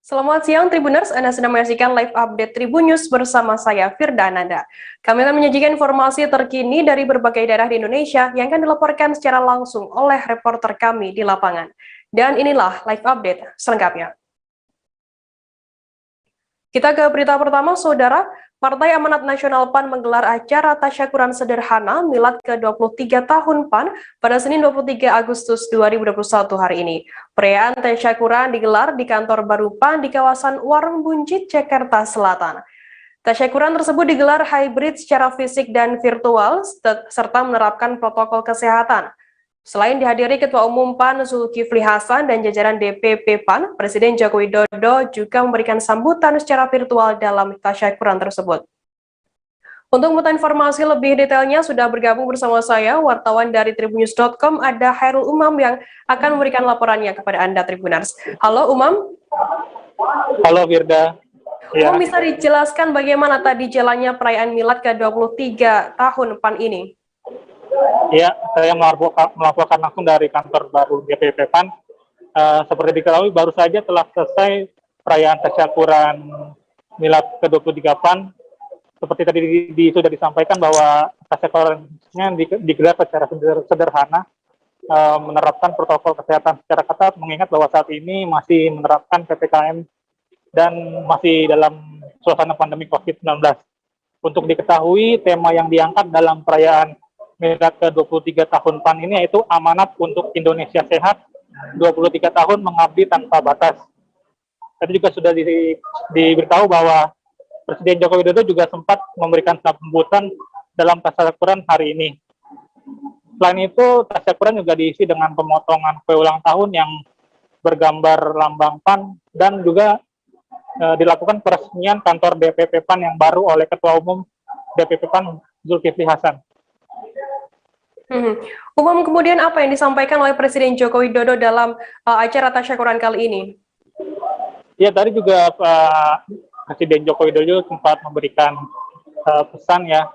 Selamat siang Tribuners, Anda sedang menyaksikan live update Tribun News bersama saya Firda Ananda. Kami akan menyajikan informasi terkini dari berbagai daerah di Indonesia yang akan dilaporkan secara langsung oleh reporter kami di lapangan. Dan inilah live update selengkapnya. Kita ke berita pertama, Saudara. Partai Amanat Nasional PAN menggelar acara tasyakuran sederhana milad ke-23 tahun PAN pada Senin 23 Agustus 2021 hari ini. Perayaan tasyakuran digelar di kantor baru PAN di kawasan Warung Buncit, Jakarta Selatan. Tasyakuran tersebut digelar hybrid secara fisik dan virtual serta menerapkan protokol kesehatan. Selain dihadiri Ketua Umum PAN Zulkifli Hasan dan jajaran DPP PAN, Presiden Joko Widodo juga memberikan sambutan secara virtual dalam tasyakuran tersebut. Untuk mengetahui informasi lebih detailnya, sudah bergabung bersama saya, wartawan dari tribunnews.com, ada Hairul Umam yang akan memberikan laporannya kepada Anda, Tribuners. Halo Umam. Halo Firda. Umam, bisa dijelaskan bagaimana tadi jalannya perayaan milad ke-23 tahun PAN ini? Ya, saya melaporkan langsung dari kantor baru DPP PAN. Seperti diketahui, baru saja telah selesai perayaan tasyakuran milad ke-23 PAN. Seperti tadi sudah disampaikan bahwa tasyakurannya digelar secara sederhana, menerapkan protokol kesehatan secara ketat, mengingat bahwa saat ini masih menerapkan PPKM dan masih dalam suasana pandemi COVID-19. Untuk diketahui, tema yang diangkat dalam perayaan milad ke-23 tahun PAN ini yaitu amanat untuk Indonesia sehat, 23 tahun mengabdi tanpa batas. Tadi juga sudah diberitahu bahwa Presiden Joko Widodo juga sempat memberikan sambutan dalam tasyakuran hari ini. Selain itu, tasyakuran juga diisi dengan pemotongan kue ulang tahun yang bergambar lambang PAN dan juga dilakukan peresmian kantor DPP PAN yang baru oleh Ketua Umum DPP PAN Zulkifli Hasan. Umum, kemudian apa yang disampaikan oleh Presiden Joko Widodo dalam acara tasyakuran kali ini? Ya, tadi juga Pak Presiden Joko Widodo sempat memberikan pesan ya.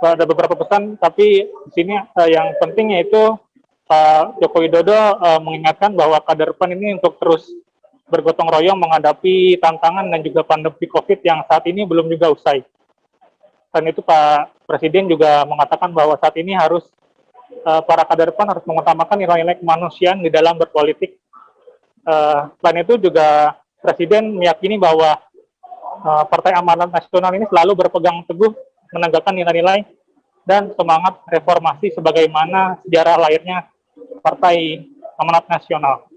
Ada beberapa pesan, tapi di sini yang penting yaitu Pak Joko Widodo mengingatkan bahwa kader PAN ini untuk terus bergotong royong menghadapi tantangan dan juga pandemi COVID yang saat ini belum juga usai. Dan itu Pak Presiden juga mengatakan bahwa saat ini harus para kader PAN harus mengutamakan nilai-nilai kemanusiaan di dalam berpolitik. Selain itu juga Presiden meyakini bahwa Partai Amanat Nasional ini selalu berpegang teguh menegakkan nilai-nilai dan semangat reformasi sebagaimana sejarah lahirnya Partai Amanat Nasional.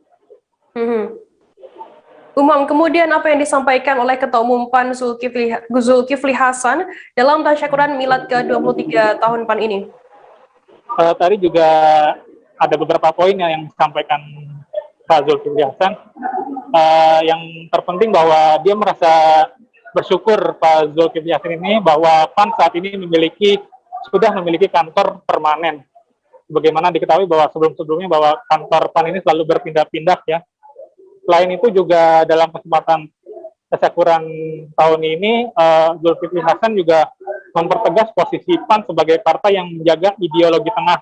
Umam, kemudian apa yang disampaikan oleh Ketua Umum PAN Zulkifli Hasan dalam tasyakuran milad ke-23 tahun PAN ini? Tadi juga ada beberapa poin yang disampaikan Pak Zulkifli Hasan. Yang terpenting bahwa dia merasa bersyukur Pak Zulkifli Hasan ini bahwa PAN saat ini sudah memiliki kantor permanen. Bagaimana diketahui bahwa sebelum-sebelumnya bahwa kantor PAN ini selalu berpindah-pindah ya. Selain itu juga dalam kesempatan tasyakuran tahun ini, Zulkifli Hasan juga mempertegas posisi PAN sebagai partai yang menjaga ideologi tengah.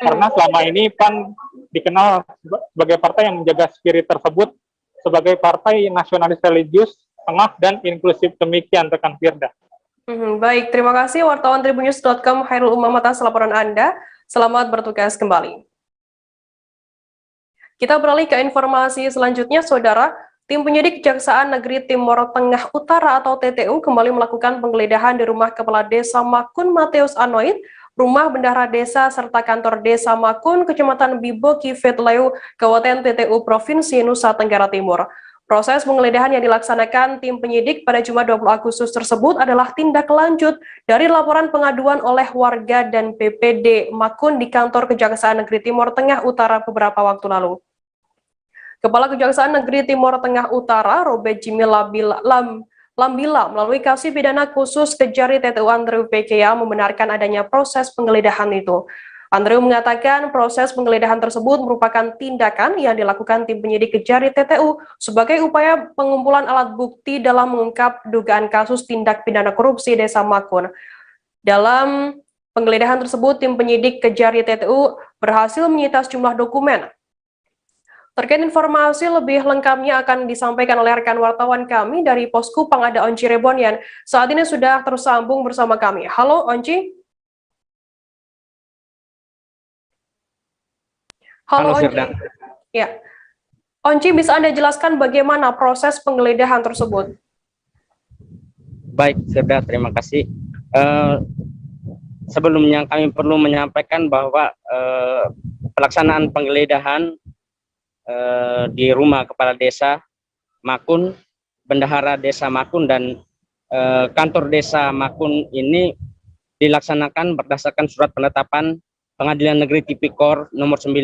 Karena selama ini PAN dikenal sebagai partai yang menjaga spirit tersebut sebagai partai nasionalis religius, tengah, dan inklusif. Demikian rekan Firda. Baik, terima kasih wartawan tribunnews.com Hairul Umam atas laporan Anda. Selamat bertugas kembali. Kita beralih ke informasi selanjutnya, Saudara. Tim penyidik Kejaksaan Negeri Timur Tengah Utara atau TTU kembali melakukan penggeledahan di rumah Kepala Desa Makun Mateus Anoid, rumah bendahara desa, serta kantor Desa Makun, Kecamatan Biboki Vetleu, Kabupaten TTU Provinsi Nusa Tenggara Timur. Proses penggeledahan yang dilaksanakan tim penyidik pada Jumat 20 Agustus tersebut adalah tindak lanjut dari laporan pengaduan oleh warga dan PPD Makun di kantor Kejaksaan Negeri Timur Tengah Utara beberapa waktu lalu. Kepala Kejaksaan Negeri Timur Tengah Utara, Robert Jimmy Lambila, melalui Kasih Pidana Khusus Kejari TTU Andrew PKA membenarkan adanya proses penggeledahan itu. Andrew mengatakan proses penggeledahan tersebut merupakan tindakan yang dilakukan tim penyidik Kejari TTU sebagai upaya pengumpulan alat bukti dalam mengungkap dugaan kasus tindak pidana korupsi Desa Makun. Dalam penggeledahan tersebut, tim penyidik Kejari TTU berhasil menyita sejumlah dokumen. Terkait informasi lebih lengkapnya akan disampaikan oleh rekan wartawan kami dari Posku Pangada Onci Rebonian. Saat ini sudah tersambung bersama kami. Halo Onci. Halo Halo Onci. Firda. Ya. Onci, bisa Anda jelaskan bagaimana proses penggeledahan tersebut? Baik Firda, terima kasih. Sebelumnya kami perlu menyampaikan bahwa pelaksanaan penggeledahan di rumah Kepala Desa Makun, Bendahara Desa Makun, dan kantor Desa Makun ini dilaksanakan berdasarkan surat penetapan Pengadilan Negeri Tipikor nomor 9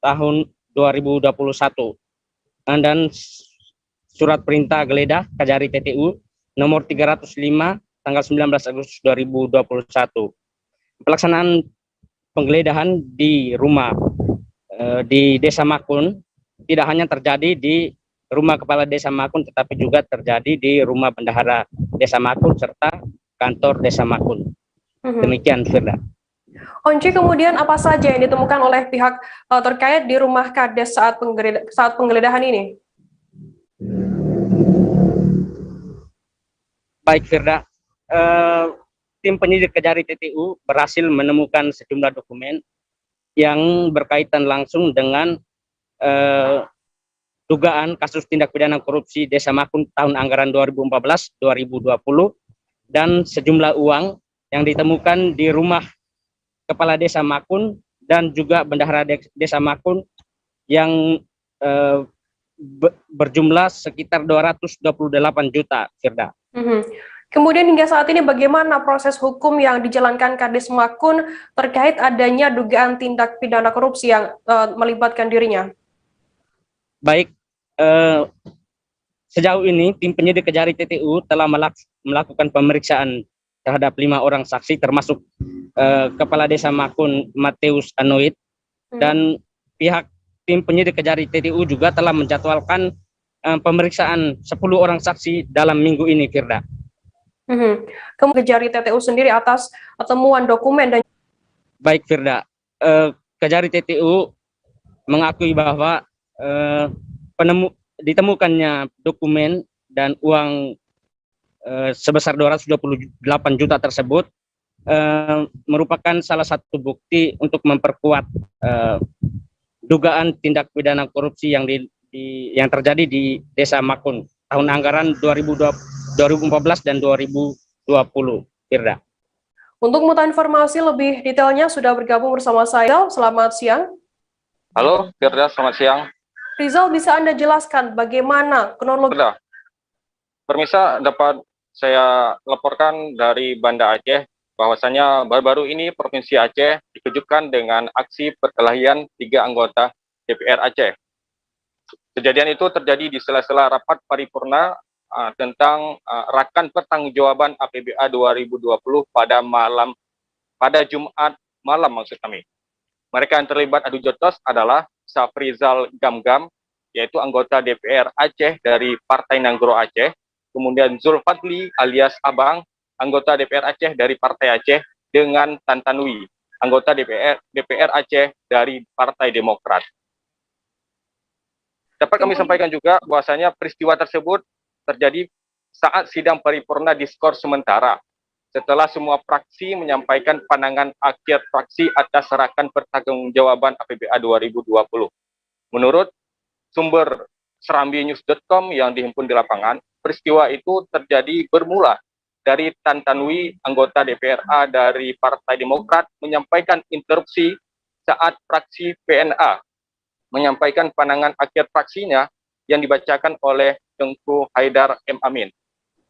tahun 2021 dan surat perintah geledah Kajari TTU nomor 305 tanggal 19 Agustus 2021. Pelaksanaan penggeledahan di rumah di Desa Makun tidak hanya terjadi di rumah Kepala Desa Makun, tetapi juga terjadi di rumah Bendahara Desa Makun serta kantor Desa Makun. Demikian, Firda. Onci, kemudian apa saja yang ditemukan oleh pihak terkait di rumah Kades saat penggeledahan ini? Baik, Firda. Tim penyidik Kejari TTU berhasil menemukan sejumlah dokumen yang berkaitan langsung dengan dugaan kasus tindak pidana korupsi Desa Makun tahun anggaran 2014-2020 dan sejumlah uang yang ditemukan di rumah Kepala Desa Makun dan juga Bendahara Desa Makun yang berjumlah sekitar 228 juta, Firda. Kemudian hingga saat ini bagaimana proses hukum yang dijalankan Kades Makun terkait adanya dugaan tindak pidana korupsi yang melibatkan dirinya? Baik, sejauh ini tim penyidik Kejari TTU telah melakukan pemeriksaan terhadap 5 orang saksi termasuk Kepala Desa Makun Mateus Anoid, dan pihak tim penyidik Kejari TTU juga telah menjadwalkan pemeriksaan 10 orang saksi dalam minggu ini, Firda. Kemudian Kejari TTU sendiri atas temuan dokumen dan... Baik, Firda. Kejari TTU mengakui bahwa ditemukannya dokumen dan uang sebesar 228 juta tersebut merupakan salah satu bukti untuk memperkuat dugaan tindak pidana korupsi yang terjadi di Desa Makun tahun anggaran 2014 dan 2020, Firda. Untuk mengetahui informasi lebih detailnya sudah bergabung bersama saya. Selamat siang. Halo, Firda, selamat siang. Rizal, bisa Anda jelaskan bagaimana kronologi? Firda, permisa dapat saya laporkan dari Banda Aceh bahwasanya baru-baru ini Provinsi Aceh dikejutkan dengan aksi perkelahian 3 anggota DPR Aceh. Kejadian itu terjadi di sela-sela rapat paripurna tentang rakan pertanggungjawaban APBA 2020 pada Jumat malam maksud kami. Mereka yang terlibat adu jotos adalah Safrizal Gamgam, yaitu anggota DPR Aceh dari Partai Nanggro Aceh, kemudian Zulfadli alias Abang, anggota DPR Aceh dari Partai Aceh, dengan Tantanwi, anggota DPR Aceh dari Partai Demokrat. Dapat kami sampaikan juga bahwasanya peristiwa tersebut terjadi saat sidang paripurna diskors sementara, setelah semua fraksi menyampaikan pandangan akhir fraksi atas rakan pertanggungjawaban APBA 2020. Menurut sumber serambinews.com yang dihimpun di lapangan, peristiwa itu terjadi bermula dari Tantanwi, anggota DPRA dari Partai Demokrat, menyampaikan interupsi saat fraksi PNA menyampaikan pandangan akhir fraksinya yang dibacakan oleh Tengku Haidar M. Amin.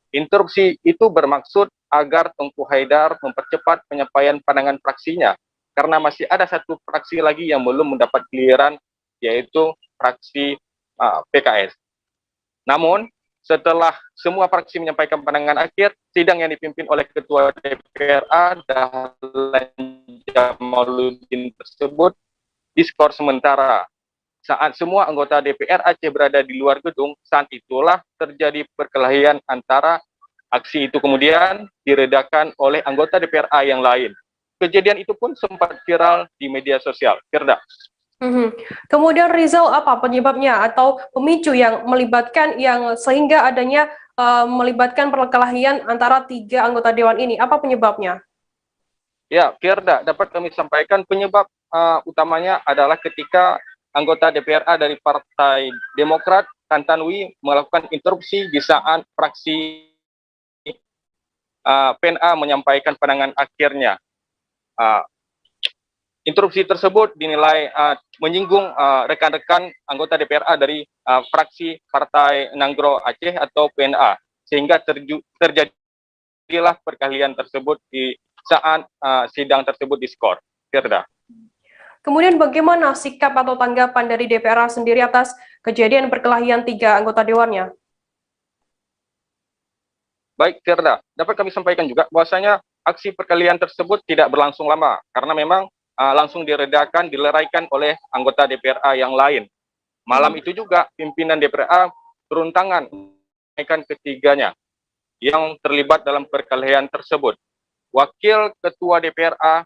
Interupsi itu bermaksud agar Tengku Haidar mempercepat penyampaian pandangan fraksinya, karena masih ada satu fraksi lagi yang belum mendapat giliran, yaitu fraksi PKS. Namun, setelah semua fraksi menyampaikan pandangan akhir, sidang yang dipimpin oleh Ketua DPRA Dahlan Jamaluddin tersebut diskors sementara. Saat semua anggota DPR Aceh berada di luar gedung, saat itulah terjadi perkelahian antara. Aksi itu kemudian diredakan oleh anggota DPRA yang lain. Kejadian itu pun sempat viral di media sosial. Firda. Mhm. Kemudian Rizal, apa penyebabnya atau pemicu yang melibatkan yang sehingga adanya melibatkan perkelahian antara 3 anggota dewan ini? Apa penyebabnya? Ya, Firda, dapat kami sampaikan penyebab utamanya adalah ketika anggota DPRA dari Partai Demokrat, Tantanwi, melakukan interupsi di saat fraksi PNA menyampaikan pandangan akhirnya. Interupsi tersebut dinilai menyinggung rekan-rekan anggota DPRA dari fraksi Partai Nanggro Aceh atau PNA, sehingga terjadilah perkelahian tersebut di saat sidang tersebut diskor. Firda. Kemudian bagaimana sikap atau tanggapan dari DPRA sendiri atas kejadian perkelahian 3 anggota dewannya? Baik, Firda, dapat kami sampaikan juga bahwasanya aksi perkelahian tersebut tidak berlangsung lama karena memang langsung diredakan, dileraikan oleh anggota DPRA yang lain. Malam itu juga pimpinan DPRA turun tangan menaikkan ketiganya yang terlibat dalam perkelahian tersebut. Wakil Ketua DPRA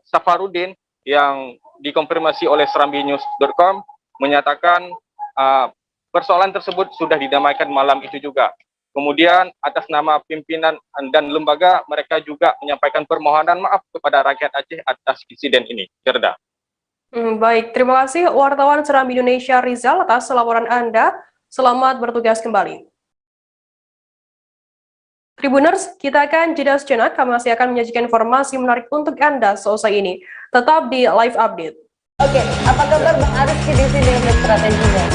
Safarudin yang dikonfirmasi oleh serambinews.com menyatakan persoalan tersebut sudah didamaikan malam itu juga. Kemudian atas nama pimpinan dan lembaga, mereka juga menyampaikan permohonan maaf kepada rakyat Aceh atas insiden ini. Firda. Baik, terima kasih wartawan Serambi Indonesia Rizal atas laporan Anda. Selamat bertugas kembali. Tribuners, kita akan jeda sejenak. Kami masih akan menyajikan informasi menarik untuk Anda selesai ini. Tetap di live update. Oke, apa kabar Bang Aris di sini untuk strateginya?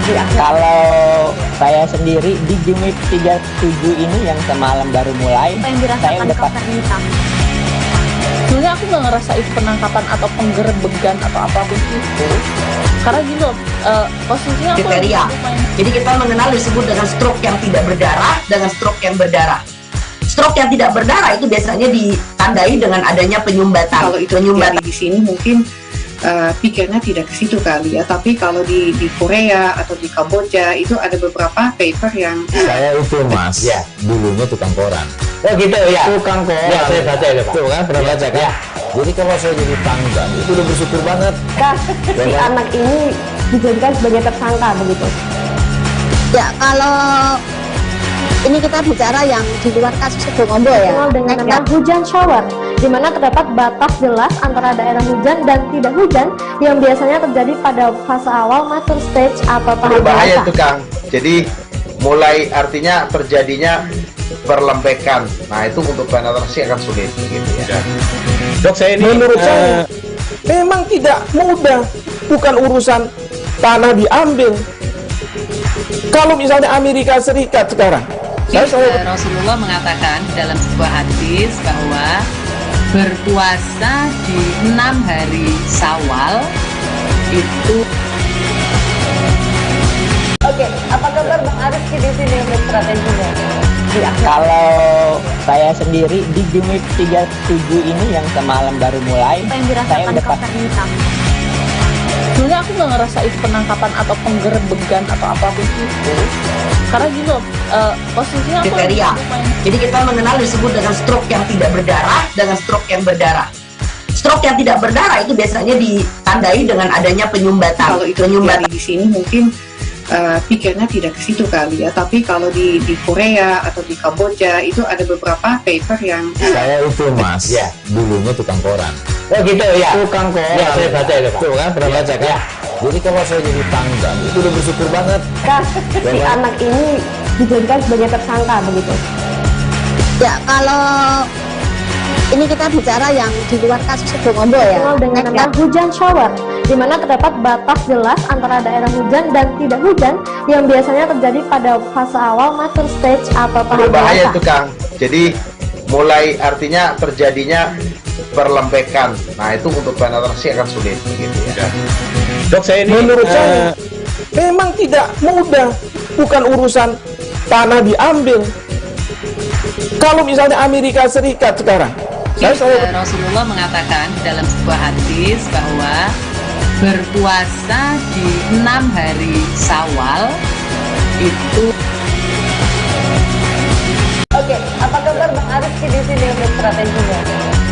Kalau saya sendiri di Game Week 37 ini yang semalam baru mulai, apa yang dirasakan Cover Hitam? Sebenarnya aku nggak ngerasa itu penangkapan atau penggerebegan atau apapun itu, karena gini loh, posisinya aku kriteria. Jadi kita mengenal disebut dengan stroke yang tidak berdarah dengan stroke yang berdarah. Stroke yang tidak berdarah itu biasanya ditandai dengan adanya penyumbatan. Kalau itu penyumbatan di sini mungkin pikirnya tidak ke situ kali ya, tapi kalau di Korea atau di Kamboja itu ada beberapa paper yang saya itu mas, ya dulunya tukang koran. Oh gitu ya, tukang koran. Ya saya baca ya Pak. Tuh kan pernah baca kan? Ya. Jadi kalau saya jadi pangdam itu udah bersyukur banget. Si anak ini dijadikan sebagai tersangka begitu. Ya kalau ini kita bicara yang di luar kasus Sibolombo ya, dengan nama hujan shower, di mana terdapat batas jelas antara daerah hujan dan tidak hujan yang biasanya terjadi pada fase awal mature stage atau tahap berbahaya itu Kang. Jadi mulai artinya terjadinya perlembekan. Nah itu untuk penetrasi akan sulit gitu ya. Dok saya ini menurut saya memang tidak mudah, bukan urusan tanah diambil. Kalau misalnya Amerika Serikat sekarang, Rasulullah mengatakan dalam sebuah hadis bahwa berpuasa di 6 hari Syawal itu. Oke, apa kabar Bang Aris di sini untuk strateginya? Kalau saya sendiri di Game Week 37 ini yang semalam baru mulai, apa yang dirasakan Cover Hitam? Sebenarnya aku nggak ngerasa itu penangkapan atau penggerebegan atau apapun itu, karena gini loh, posisinya aku kriteria. Jadi kita mengenal disebut dengan stroke yang tidak berdarah dengan stroke yang berdarah. Stroke yang tidak berdarah itu biasanya ditandai dengan adanya penyumbatan. Kalau itu penyumbatan di sini mungkin pikirnya tidak ke situ kali ya, tapi kalau di Korea atau di Kamboja itu ada beberapa paper yang saya itu mas, ya dulunya tukang koran. Oh gitu ya, tukang koran. Ya saya baca ya Pak. Tuh kan pernah baca kan? Ya. Jadi kalau saya jadi pangdam itu udah bersyukur banget. Si anak ini dijadikan sebagai tersangka begitu. Ya kalau ini kita bicara yang di luar kasus Sibolombo ya, dengan nama hujan shower, di mana terdapat batas jelas antara daerah hujan dan tidak hujan yang biasanya terjadi pada fase awal mature stage atau tahap berbahaya itu Kang. Jadi mulai artinya terjadinya perlembekan. Nah itu untuk penetrasi akan sulit gitu ya. Dok saya ini menurut saya memang tidak mudah, bukan urusan tanah diambil. Kalau misalnya Amerika Serikat sekarang, Rasulullah mengatakan dalam sebuah hadis bahwa berpuasa di 6 hari Syawal itu. Oke, apa kabar Bang Aris di sini untuk strateginya?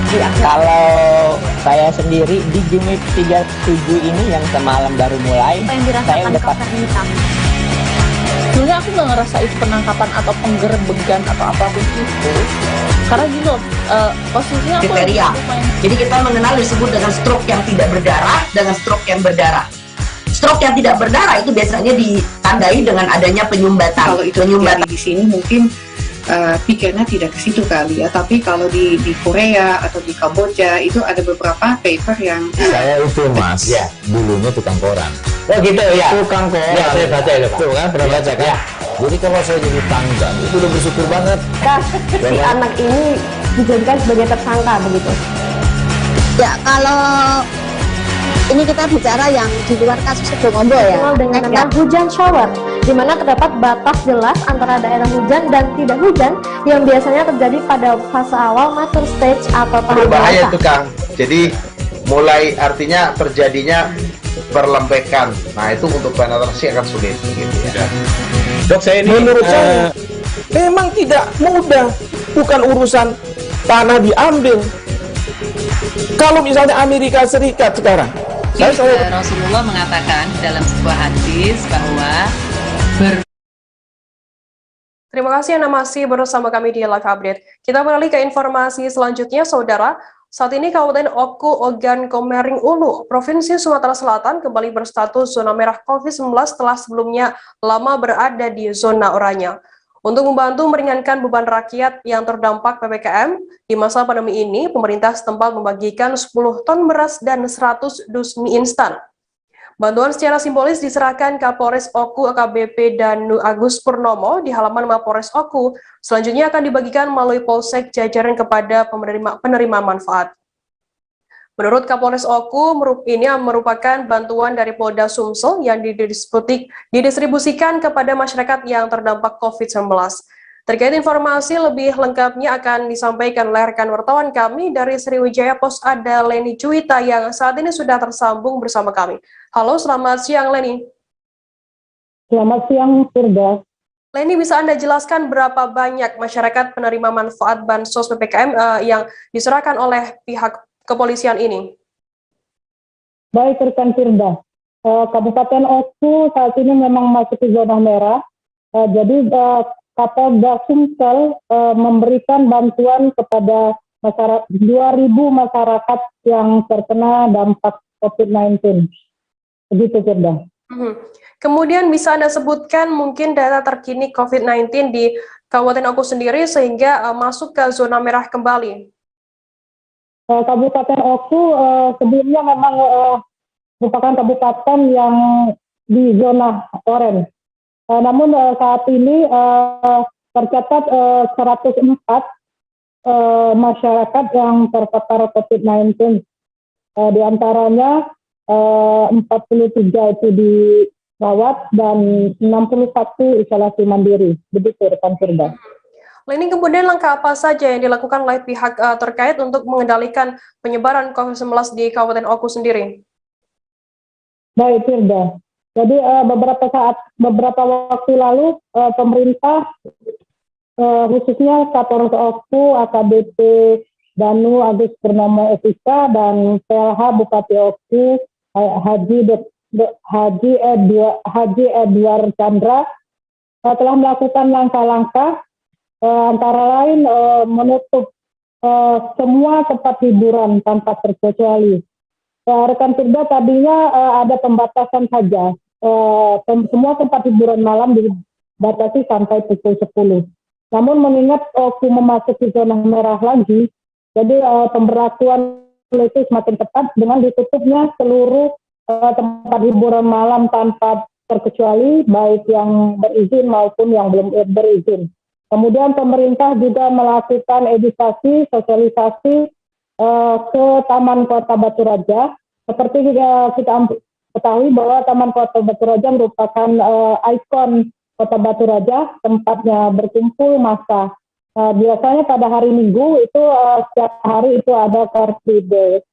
di akhir. Kalau saya sendiri di game week 37 ini yang semalam baru mulai, Apa yang saya dirasakan udah Kak Fernita? Sebenarnya aku nggak ngerasa itu penangkapan atau penggerebegan atau apapun itu, karena gini loh, posisinya aku lagi Kriteria. main. Jadi kita mengenal disebut dengan stroke yang tidak berdarah dengan stroke yang berdarah. Stroke yang tidak berdarah itu biasanya ditandai dengan adanya penyumbatan. Kalau itu terjadi di sini mungkin pikirnya tidak ke situ kali ya, tapi kalau di Korea atau di Kamboja itu ada beberapa paper yang Saya itu mas, ya dulunya tukang koran. Oh gitu ya. Tukang koran. Ya saya baca itu pak. Tuh kan pernah baca kan? Ya. Jadi kalau saya jadi tangga itu udah bersyukur banget. Si anak ini dijadikan sebagai tersangka begitu. Ya, kalau ini kita bicara yang di luar kasus Situbondo ya, dengan nama hujan shower, di mana terdapat batas jelas antara daerah hujan dan tidak hujan yang biasanya terjadi pada fase awal mature stage atau tahap Berbahaya dewasa. itu Kang. Jadi mulai artinya terjadinya perlempekan. Nah itu untuk penetrasi akan sulit gitu ya. Dok, saya ini menurut saya memang tidak mudah, bukan urusan tanah diambil. Kalau misalnya Amerika Serikat sekarang, Rasulullah mengatakan dalam sebuah hadis bahwa Terima kasih Anda masih bersama kami di Live Update. Kita beralih ke informasi selanjutnya, Saudara. Saat ini Kabupaten Oku Ogan Komering Ulu, Provinsi Sumatera Selatan kembali berstatus zona merah COVID-19 setelah sebelumnya lama berada di zona oranye. Untuk membantu meringankan beban rakyat yang terdampak PPKM, di masa pandemi ini, pemerintah setempat membagikan 10 ton beras dan 100 dus mie instan. Bantuan secara simbolis diserahkan Kapolres Oku AKBP Danu Agus Purnomo di halaman Mapolres Oku. Selanjutnya akan dibagikan melalui Polsek jajaran kepada penerima manfaat. Menurut Kapolres Oku, ini merupakan bantuan dari Polda Sumsel yang didistribusikan kepada masyarakat yang terdampak COVID-19. Terkait informasi lebih lengkapnya akan disampaikan oleh rekan wartawan kami dari Sriwijaya Pos, ada Leni Cuita yang saat ini sudah tersambung bersama kami. Halo, selamat siang Leni. Selamat siang, Firda. Leni, bisa Anda jelaskan berapa banyak masyarakat penerima manfaat Bansos PPKM yang diserahkan oleh pihak kepolisian ini? Baik, rekan Firda. Kabupaten Oku saat ini memang masuk ke zona merah. Jadi Kapolda Sumsel memberikan bantuan kepada masyarakat 2.000 masyarakat yang terkena dampak COVID-19. Begitu, Firda. Kemudian bisa Anda sebutkan mungkin data terkini COVID-19 di Kabupaten Oku sendiri sehingga masuk ke zona merah kembali. Kabupaten Oku sebelumnya memang merupakan kabupaten yang di zona oranye. Namun saat ini tercatat 104 masyarakat yang terpapar COVID-19. Di antaranya 43 itu dirawat dan 61 isolasi mandiri. Begitu, rekan Firda. Leni, kemudian langkah apa saja yang dilakukan oleh pihak terkait untuk mengendalikan penyebaran COVID-19 di Kabupaten Oku sendiri? Baik, Firda. Jadi beberapa waktu lalu pemerintah khususnya Kapolres Oku AKBP Danu Agus Purnomo SIK dan PLH Bupati Oku Haji Edward Chandra telah melakukan langkah-langkah antara lain menutup semua tempat hiburan tanpa terkecuali. Rekan Firda, tadinya ada pembatasan saja. Semua tempat hiburan malam dibatasi sampai pukul 10. Namun mengingat Oku memasuki zona merah lagi, jadi pemberlakuan itu semakin ketat dengan ditutupnya seluruh tempat hiburan malam tanpa terkecuali, baik yang berizin maupun yang belum berizin. Kemudian pemerintah juga melakukan edukasi, sosialisasi ke Taman Kota Batu Raja. Seperti kita ketahui bahwa Taman Kota Batu Raja merupakan ikon Kota Batu Raja, tempatnya berkumpul massa. Biasanya pada hari Minggu itu setiap hari itu ada Car Free Day.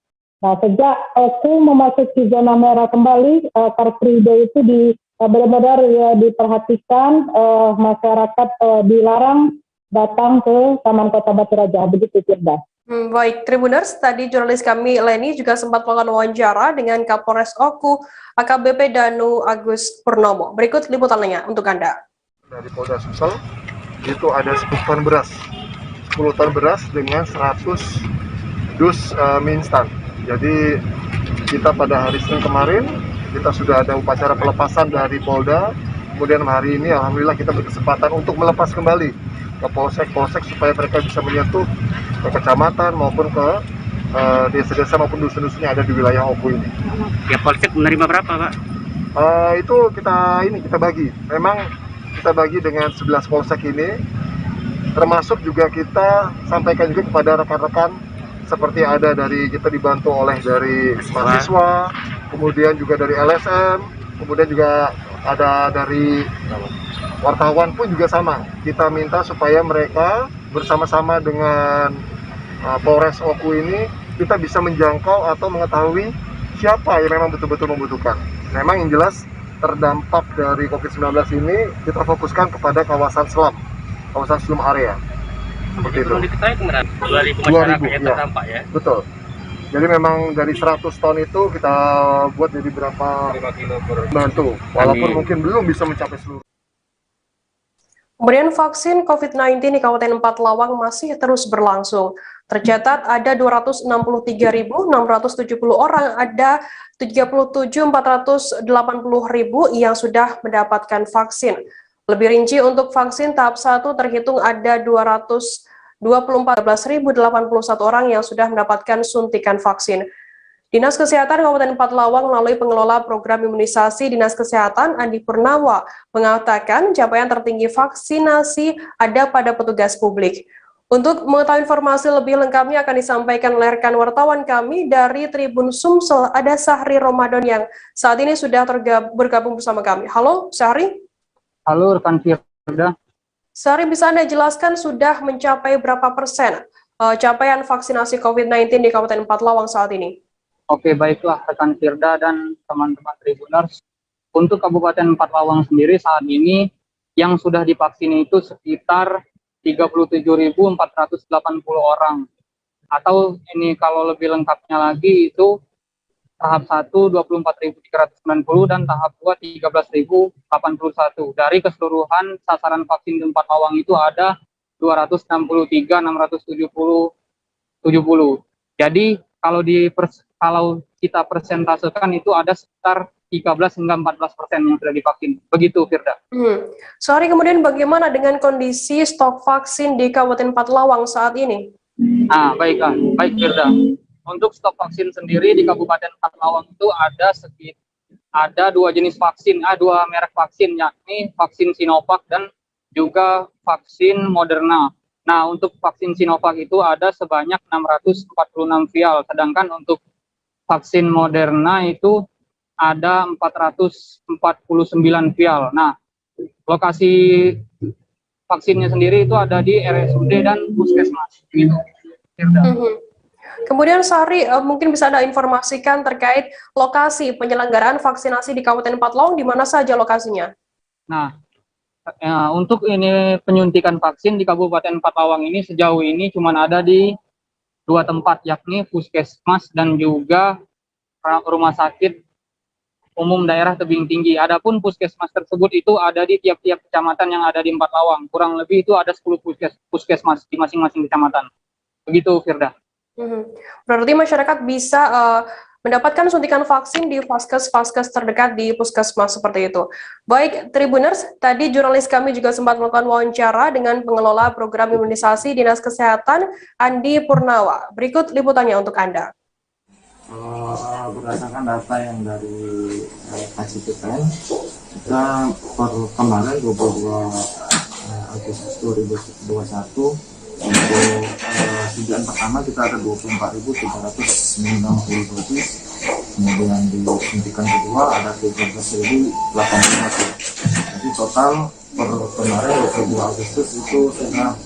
Nah, sejak Oku memasuki zona merah kembali, Car Free Day itu benar-benar diperhatikan, masyarakat dilarang datang ke Taman Kota Batu Raja. Begitu, Firda. Baik, Tribuners, tadi jurnalis kami Leni juga sempat melakukan wawancara dengan Kapolres Oku AKBP Danu Agus Purnomo. Berikut liputannya untuk Anda. Dari Polda Sumsel itu ada 10 ton beras. 10 ton beras dengan 100 dus mie instan. Jadi kita pada hari Senin kemarin kita sudah ada upacara pelepasan dari Polda. Kemudian hari ini alhamdulillah kita berkesempatan untuk melepas kembali ke polsek supaya mereka bisa menyentuh ke kecamatan maupun ke desa-desa maupun dusun-dusun yang ada di wilayah Oku ini. Ya, polsek menerima berapa, Pak? Itu kita bagi. Memang kita bagi dengan 11 polsek ini, termasuk juga kita sampaikan juga kepada rekan-rekan seperti ada dari kita dibantu oleh dari mahasiswa, kemudian juga dari LSM, kemudian juga ada dari wartawan pun juga sama. Kita minta supaya mereka bersama-sama dengan Polres Oku ini kita bisa menjangkau atau mengetahui siapa yang memang betul-betul membutuhkan. Memang yang jelas terdampak dari COVID-19 ini kita fokuskan kepada kawasan slum area. Seperti itu. Diketahui kemarin 2.000 masyarakat yang terdampak ya. Betul. Jadi memang dari 100 ton itu kita buat jadi berapa bantu, walaupun mungkin belum bisa mencapai seluruh. Kemudian vaksin COVID-19 di Kabupaten 4 Lawang masih terus berlangsung. Tercatat ada 263.670 orang, ada 37.480.000 yang sudah mendapatkan vaksin. Lebih rinci untuk vaksin tahap 1 terhitung ada 224.11.081 orang yang sudah mendapatkan suntikan vaksin. Dinas Kesehatan Kabupaten 4 Lawang melalui pengelola program imunisasi Dinas Kesehatan Andi Purnawa mengatakan capaian tertinggi vaksinasi ada pada petugas publik. Untuk mengetahui informasi lebih lengkapnya akan disampaikan oleh rekan wartawan kami dari Tribun Sumsel, ada Sahri Ramadan yang saat ini sudah bergabung bersama kami. Halo, Sahri. Halo, rekan Firda. Sahri, bisa Anda jelaskan sudah mencapai berapa persen capaian vaksinasi COVID-19 di Kabupaten 4 Lawang saat ini? Oke, baiklah rekan Firda dan teman-teman Tribuners. Untuk Kabupaten 4 Lawang sendiri saat ini yang sudah divaksin itu sekitar 37.480 orang. Atau ini kalau lebih lengkapnya lagi itu tahap 1 24.390 dan tahap 2 13.081. Dari keseluruhan sasaran vaksin di 4 Lawang itu ada 263.670. Jadi kalau kita persentasekan itu ada sekitar 13 hingga 14% yang sudah divaksin. Begitu, Firda. Sorry, kemudian bagaimana dengan kondisi stok vaksin di Kabupaten 4 Lawang saat ini? Baiklah. Baik, Firda. Untuk stok vaksin sendiri di Kabupaten 4 Lawang itu ada dua jenis vaksin, dua merek vaksin, yakni vaksin Sinovac dan juga vaksin Moderna. Nah, untuk vaksin Sinovac itu ada sebanyak 646 vial, sedangkan untuk vaksin Moderna itu ada 449 vial. Nah, lokasi vaksinnya sendiri itu ada di RSUD dan Puskesmas. Gitu. Kemudian Sari, mungkin bisa Anda informasikan terkait lokasi penyelenggaraan vaksinasi di Kabupaten 4 Lawang, di mana saja lokasinya? Nah, untuk ini penyuntikan vaksin di Kabupaten 4 Lawang ini sejauh ini cuma ada di 2 tempat, yakni Puskesmas dan juga Rumah Sakit Umum Daerah Tebing Tinggi. Adapun Puskesmas tersebut itu ada di tiap-tiap kecamatan yang ada di 4 Lawang. Kurang lebih itu ada 10 puskesmas di masing-masing kecamatan. Begitu, Firda. Berarti masyarakat bisa mendapatkan suntikan vaksin di vaskes terdekat di puskesmas seperti itu. Baik, Tribuners, tadi jurnalis kami juga sempat melakukan wawancara dengan pengelola program imunisasi Dinas Kesehatan Andi Purnawa. Berikut liputannya untuk Anda. Berdasarkan data yang dari KCPN, kita per kemarin 22 Agustus 2021 untuk suntikan pertama kita ada 24.390 dosis, kemudian di suntikan kedua ada 13.081. Jadi total per kemarin 22 Agustus itu sudah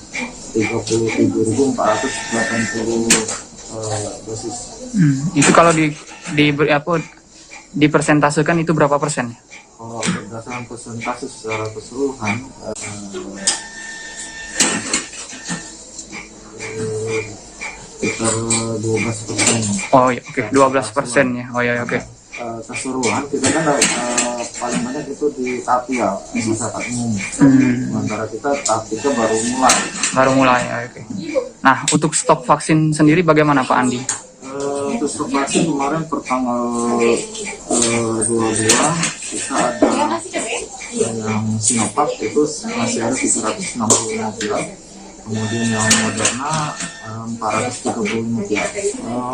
37.480 dosis. Itu kalau dipersentasekan itu berapa persen? Kalau berdasarkan persentase secara keseluruhan sekitar 12%. Oh iya, oke, 12% ya. Oh iya, oke. Keseluruhan kita kan paling banyak itu di tahap 3 masyarakat umum. Sementara kita tahap 3 baru mulai. Ya, oke. Nah, untuk stok vaksin sendiri bagaimana Pak Andi? Untuk stok vaksin kemarin per tanggal 22 kita ada yang Sinovac itu masih ada 365 pilar. Kemudian yang Moderna 435 pilar.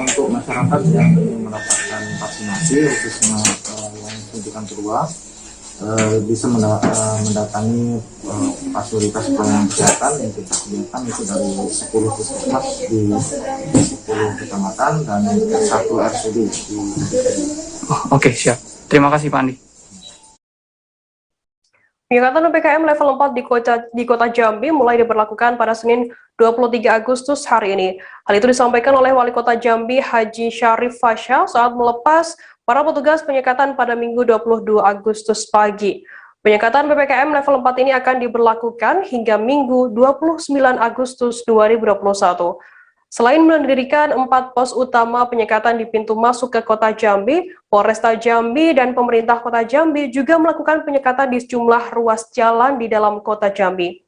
Untuk masyarakat yang ingin mendapatkan vaksinasi khususnya yang suntikan kedua bisa mendatangi fasilitas pelayanan kesehatan yang kita sediakan itu dari 10 puskesmas di 10 kecamatan dan 1 RSUD di Oke, siap. Terima kasih Pak Andi. Penyekatan PPKM level 4 di kota Jambi mulai diberlakukan pada Senin 23 Agustus hari ini. Hal itu disampaikan oleh Wali Kota Jambi Haji Syarif Fasya saat melepas para petugas penyekatan pada Minggu 22 Agustus pagi. Penyekatan PPKM level 4 ini akan diberlakukan hingga Minggu 29 Agustus 2021. Selain mendirikan 4 pos utama penyekatan di pintu masuk ke Kota Jambi, Polresta Jambi dan pemerintah Kota Jambi juga melakukan penyekatan di sejumlah ruas jalan di dalam Kota Jambi.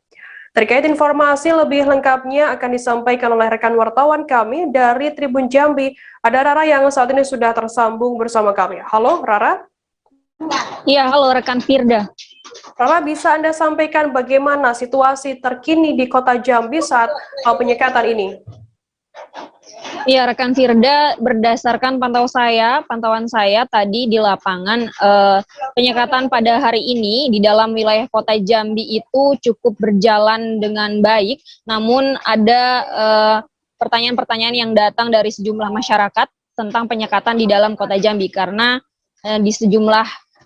Terkait informasi lebih lengkapnya akan disampaikan oleh rekan wartawan kami dari Tribun Jambi. Ada Rara yang saat ini sudah tersambung bersama kami. Halo Rara. Iya, halo rekan Firda. Rara, bisa Anda sampaikan bagaimana situasi terkini di Kota Jambi saat penyekatan ini? Iya, rekan Firda, berdasarkan pantauan saya tadi di lapangan, penyekatan pada hari ini di dalam wilayah Kota Jambi itu cukup berjalan dengan baik, namun ada pertanyaan-pertanyaan yang datang dari sejumlah masyarakat tentang penyekatan di dalam Kota Jambi, karena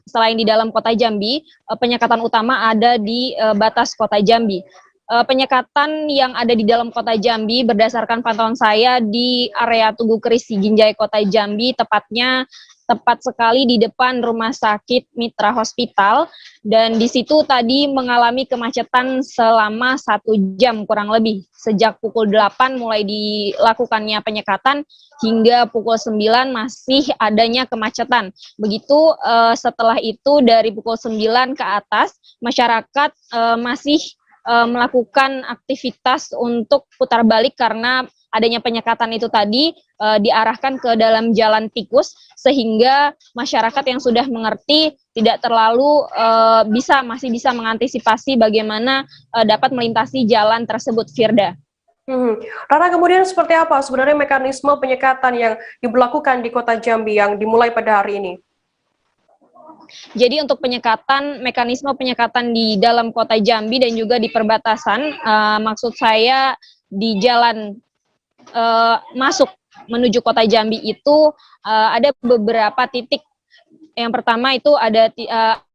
selain di dalam Kota Jambi, penyekatan utama ada di batas Kota Jambi. Penyekatan yang ada di dalam Kota Jambi berdasarkan pantauan saya di area Tugu Keris Ginjai Kota Jambi, tepat sekali di depan Rumah Sakit Mitra Hospital, dan di situ tadi mengalami kemacetan selama 1 jam kurang lebih, sejak pukul 8 mulai dilakukannya penyekatan hingga pukul 9 masih adanya kemacetan. Begitu setelah itu dari pukul 9 ke atas masyarakat masih melakukan aktivitas untuk putar balik karena adanya penyekatan itu tadi diarahkan ke dalam jalan tikus, sehingga masyarakat yang sudah mengerti tidak terlalu masih bisa mengantisipasi bagaimana dapat melintasi jalan tersebut, Firda. Rara, kemudian seperti apa sebenarnya mekanisme penyekatan yang diberlakukan di Kota Jambi yang dimulai pada hari ini? Jadi untuk mekanisme penyekatan di dalam Kota Jambi dan juga di perbatasan, maksud saya di jalan masuk menuju Kota Jambi itu ada beberapa titik. Yang pertama itu ada 4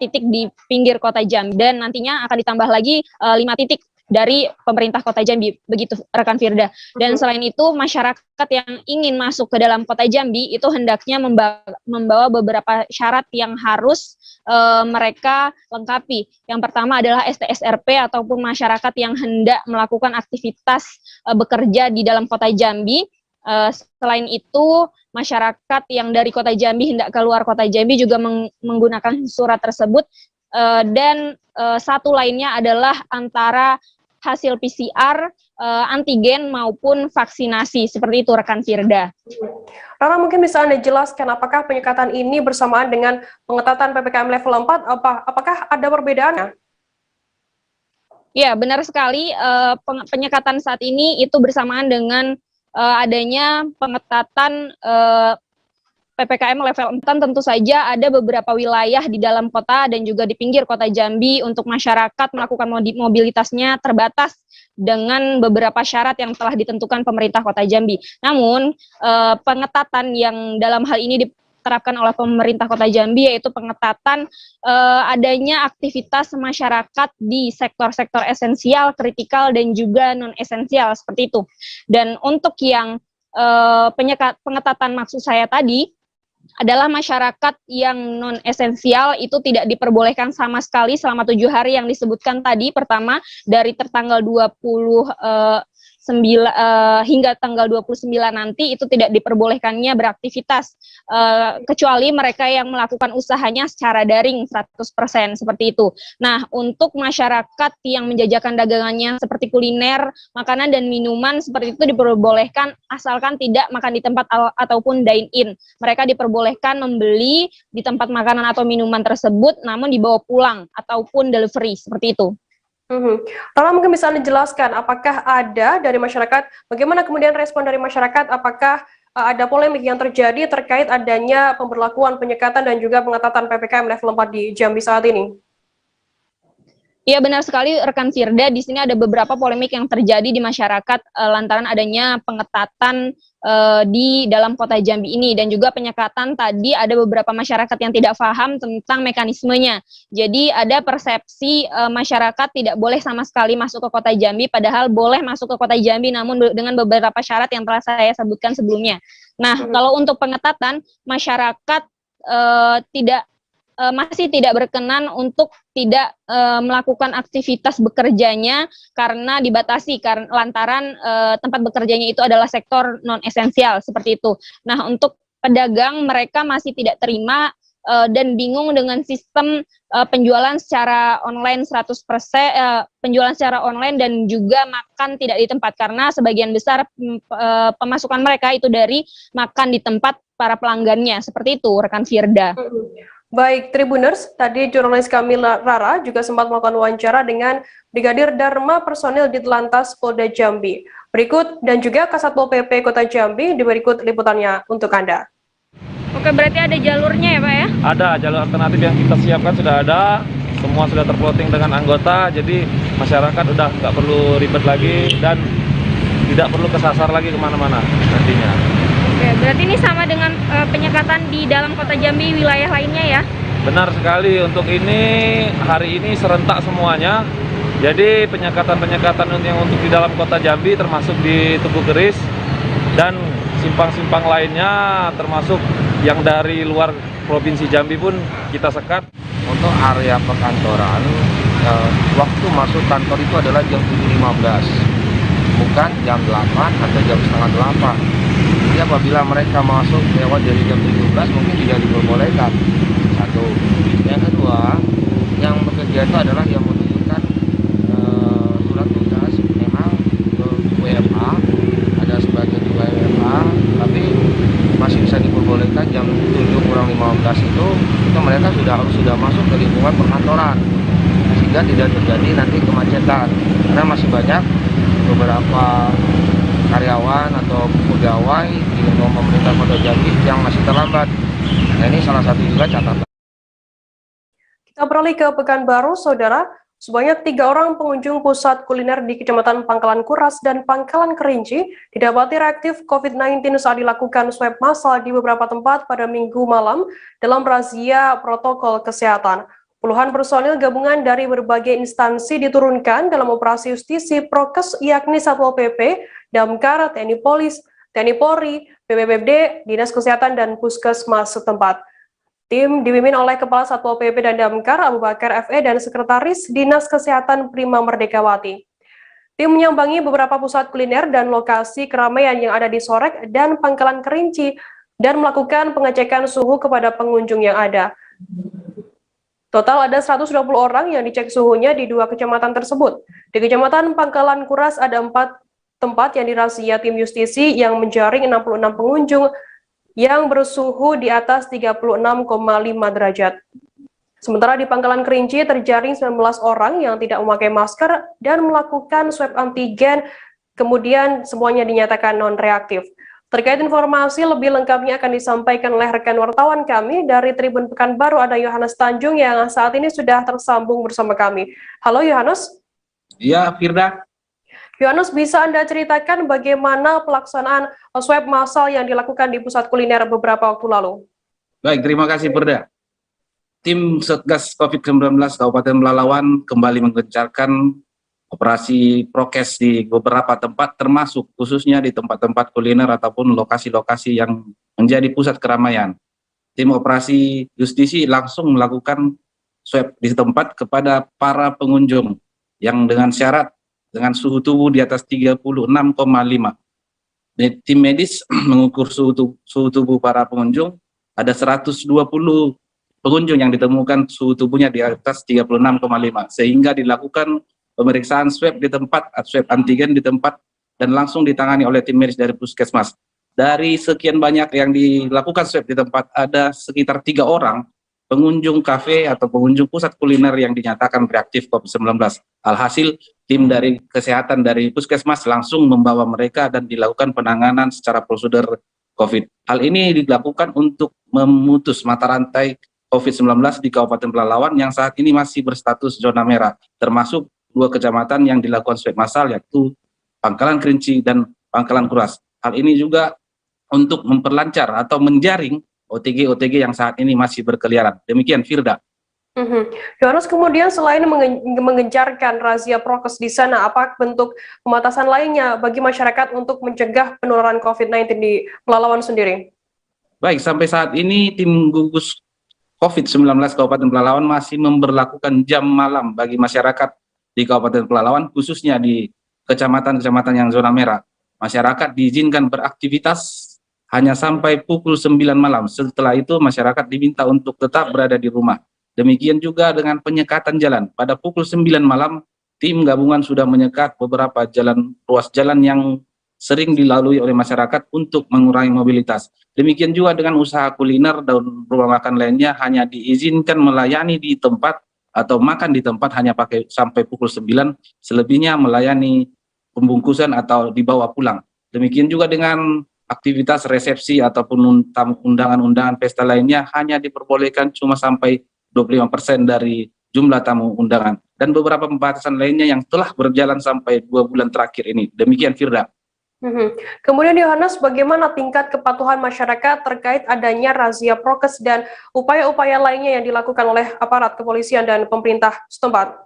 titik di pinggir Kota Jambi, dan nantinya akan ditambah lagi 5 titik dari pemerintah Kota Jambi, begitu rekan Firda. Dan selain itu, masyarakat yang ingin masuk ke dalam Kota Jambi itu hendaknya membawa beberapa syarat yang harus mereka lengkapi. Yang pertama adalah STSRP ataupun masyarakat yang hendak melakukan aktivitas bekerja di dalam Kota Jambi. Selain itu, masyarakat yang dari Kota Jambi hendak keluar Kota Jambi juga menggunakan surat tersebut. Dan satu lainnya adalah antara hasil PCR, antigen maupun vaksinasi, seperti itu rekan Firda. Rara, mungkin bisa Anda jelaskan apakah penyekatan ini bersamaan dengan pengetatan PPKM level 4, apakah ada perbedaannya? Ya, benar sekali, penyekatan saat ini itu bersamaan dengan adanya pengetatan PPKM level 4. Tentu saja ada beberapa wilayah di dalam kota dan juga di pinggir Kota Jambi untuk masyarakat melakukan mobilitasnya terbatas dengan beberapa syarat yang telah ditentukan pemerintah Kota Jambi. Namun pengetatan yang dalam hal ini diterapkan oleh pemerintah Kota Jambi yaitu pengetatan adanya aktivitas masyarakat di sektor-sektor esensial, kritikal, dan juga non-esensial, seperti itu. Dan untuk yang pengetatan maksud saya tadi, adalah masyarakat yang non esensial itu tidak diperbolehkan sama sekali selama 7 hari yang disebutkan tadi. Pertama dari tertanggal 29 hingga tanggal 29 nanti itu tidak diperbolehkannya beraktivitas kecuali mereka yang melakukan usahanya secara daring 100% seperti itu. Nah, untuk masyarakat yang menjajakan dagangannya seperti kuliner, makanan dan minuman seperti itu diperbolehkan asalkan tidak makan di tempat ataupun dine in. Mereka diperbolehkan membeli di tempat makanan atau minuman tersebut namun dibawa pulang ataupun delivery seperti itu. Tolong mungkin bisa Anda jelaskan apakah ada dari masyarakat, bagaimana kemudian respon dari masyarakat, apakah ada polemik yang terjadi terkait adanya pemberlakuan penyekatan dan juga pengetatan PPKM level 4 di Jambi saat ini? Iya benar sekali rekan Firda, di sini ada beberapa polemik yang terjadi di masyarakat lantaran adanya pengetatan di dalam kota Jambi ini dan juga penyekatan tadi ada beberapa masyarakat yang tidak paham tentang mekanismenya. Jadi ada persepsi masyarakat tidak boleh sama sekali masuk ke kota Jambi padahal boleh masuk ke kota Jambi namun dengan beberapa syarat yang telah saya sebutkan sebelumnya. Nah, kalau untuk pengetatan masyarakat masih tidak berkenan untuk tidak melakukan aktivitas bekerjanya karena dibatasi lantaran tempat bekerjanya itu adalah sektor non esensial seperti itu. Nah, untuk pedagang mereka masih tidak terima dan bingung dengan sistem penjualan secara online 100%, penjualan secara online dan juga makan tidak di tempat karena sebagian besar pemasukan mereka itu dari makan di tempat para pelanggannya. Seperti itu, rekan Firda. Baik, Tribuners, tadi jurnalis kami Rara juga sempat melakukan wawancara dengan Brigadir Dharma personil Ditlantas Polda Jambi. Berikut dan juga Kasatpol PP Kota Jambi, di berikut liputannya untuk Anda. Oke, berarti ada jalurnya ya Pak ya? Ada, jalur alternatif yang kita siapkan sudah ada, semua sudah terplotting dengan anggota, jadi masyarakat udah nggak perlu ribet lagi dan tidak perlu kesasar lagi kemana-mana nantinya. Oke, berarti ini sama dengan penyekatan di dalam kota Jambi wilayah lainnya ya? Benar sekali, untuk ini hari ini serentak semuanya. Jadi penyekatan-penyekatan yang untuk di dalam kota Jambi termasuk di Tugu Keris dan simpang-simpang lainnya termasuk yang dari luar Provinsi Jambi pun kita sekat. Untuk area perkantoran, waktu masuk kantor itu adalah jam 7.15, bukan jam 8 atau jam setengah 8. Jadi apabila mereka masuk lewat dari jam 17 mungkin tidak diperbolehkan. Satu. Yang kedua, yang bekerja itu adalah yang menunjukkan surat tugas memang ke WFH, ada sebagian juga WFH, tapi masih bisa diperbolehkan jam 7:15 itu mereka sudah masuk ke lingkungan perkantoran sehingga tidak terjadi nanti kemacetan karena masih banyak beberapa karyawan atau pegawai di lingkungan pemerintah Kota Jambi yang masih terlambat. Nah, ini salah satu juga catatan. Kita beralih ke Pekanbaru, Saudara. Sebanyak 3 orang pengunjung pusat kuliner di Kecamatan Pangkalan Kuras dan Pangkalan Kerinci didapati reaktif COVID-19 saat dilakukan swab massal di beberapa tempat pada Minggu malam dalam razia protokol kesehatan. Puluhan personil gabungan dari berbagai instansi diturunkan dalam operasi justisi prokes yakni Satpol PP, Damkar, TNI Polri, BPBD, Dinas Kesehatan, dan Puskesmas setempat. Tim dipimpin oleh Kepala Satpol PP dan Damkar Abu Bakar FE dan Sekretaris Dinas Kesehatan Prima Merdekawati. Tim menyambangi beberapa pusat kuliner dan lokasi keramaian yang ada di Sorek dan Pangkalan Kerinci dan melakukan pengecekan suhu kepada pengunjung yang ada. Total ada 120 orang yang dicek suhunya di 2 kecamatan tersebut. Di Kecamatan Pangkalan Kuras ada 4 tempat yang dirazia tim justisi yang menjaring 66 pengunjung yang bersuhu di atas 36,5 derajat. Sementara di Pangkalan Kerinci terjaring 19 orang yang tidak memakai masker dan melakukan swab antigen, kemudian semuanya dinyatakan non-reaktif. Terkait informasi lebih lengkapnya akan disampaikan oleh rekan wartawan kami dari Tribun Pekanbaru, ada Yohanes Tanjung yang saat ini sudah tersambung bersama kami. Halo Yohanes. Iya, Firda. Yohanes, bisa Anda ceritakan bagaimana pelaksanaan swab massal yang dilakukan di pusat kuliner beberapa waktu lalu? Baik, terima kasih Firda. Tim Satgas COVID-19 Kabupaten Pelalawan kembali menggencarkan operasi prokes di beberapa tempat, termasuk khususnya di tempat-tempat kuliner ataupun lokasi-lokasi yang menjadi pusat keramaian. tim operasi justisi langsung melakukan swab di tempat kepada para pengunjung yang dengan syarat dengan suhu tubuh di atas 36,5. Tim medis mengukur suhu tubuh para pengunjung, ada 120 pengunjung yang ditemukan suhu tubuhnya di atas 36,5, sehingga dilakukan pemeriksaan swab di tempat, swab antigen di tempat, dan langsung ditangani oleh tim medis dari puskesmas. Dari sekian banyak yang dilakukan swab di tempat, ada sekitar 3 orang pengunjung kafe atau pengunjung pusat kuliner yang dinyatakan reaktif COVID-19. Alhasil, tim dari kesehatan dari puskesmas langsung membawa mereka dan dilakukan penanganan secara prosedur COVID. Hal ini dilakukan untuk memutus mata rantai COVID-19 di Kabupaten Pelalawan yang saat ini masih berstatus zona merah, termasuk 2 kecamatan yang dilakukan swab massal, yaitu Pangkalan Kerinci dan Pangkalan Kuras. Hal ini juga untuk memperlancar atau menjaring OTG-OTG yang saat ini masih berkeliaran. Demikian, Firda. Yohanes, kemudian selain mengencarkan razia prokes di sana, apa bentuk pembatasan lainnya bagi masyarakat untuk mencegah penularan COVID-19 di Pelalawan sendiri? Baik, sampai saat ini tim gugus COVID-19 Kabupaten Pelalawan masih memberlakukan jam malam bagi masyarakat di Kabupaten Pelalawan, khususnya di kecamatan-kecamatan yang zona merah. Masyarakat diizinkan beraktivitas hanya sampai pukul 9 malam. Setelah itu masyarakat diminta untuk tetap berada di rumah. Demikian juga dengan penyekatan jalan. Pada pukul 9 malam, tim gabungan sudah menyekat beberapa ruas jalan yang sering dilalui oleh masyarakat untuk mengurangi mobilitas. Demikian juga dengan usaha kuliner dan rumah makan lainnya hanya diizinkan melayani di tempat atau makan di tempat hanya pakai sampai pukul 9, selebihnya melayani pembungkusan atau dibawa pulang. Demikian juga dengan aktivitas resepsi ataupun undangan-undangan pesta lainnya hanya diperbolehkan cuma sampai 25% dari jumlah tamu undangan. Dan beberapa pembatasan lainnya yang telah berjalan sampai 2 bulan terakhir ini. Demikian, Firda. Kemudian Yohanes, bagaimana tingkat kepatuhan masyarakat terkait adanya razia prokes dan upaya-upaya lainnya yang dilakukan oleh aparat kepolisian dan pemerintah setempat?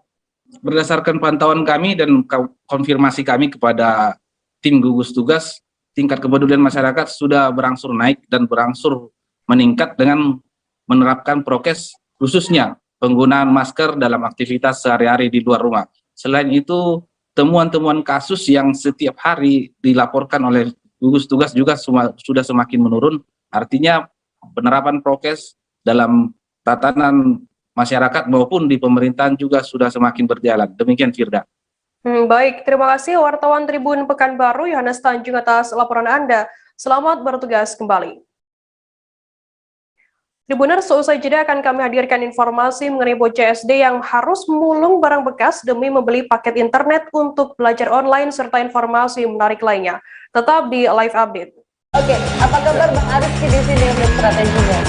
Berdasarkan pantauan kami dan konfirmasi kami kepada tim gugus tugas, tingkat kepedulian masyarakat sudah berangsur naik dan berangsur meningkat dengan menerapkan prokes, khususnya penggunaan masker dalam aktivitas sehari-hari di luar rumah. Selain itu, temuan-temuan kasus yang setiap hari dilaporkan oleh gugus tugas juga sudah semakin menurun. Artinya penerapan prokes dalam tatanan masyarakat maupun di pemerintahan juga sudah semakin berjalan. Demikian, Firda. Baik, terima kasih wartawan Tribun Pekanbaru Yohanes Tanjung atas laporan Anda. Selamat bertugas kembali. Tribuners, seusai jeda akan kami hadirkan informasi mengenai bocah SD yang harus mulung barang bekas demi membeli paket internet untuk belajar online serta informasi menarik lainnya. Tetap di Live Update. Oke, apa kabar Bang Arif di sini untuk strateginya?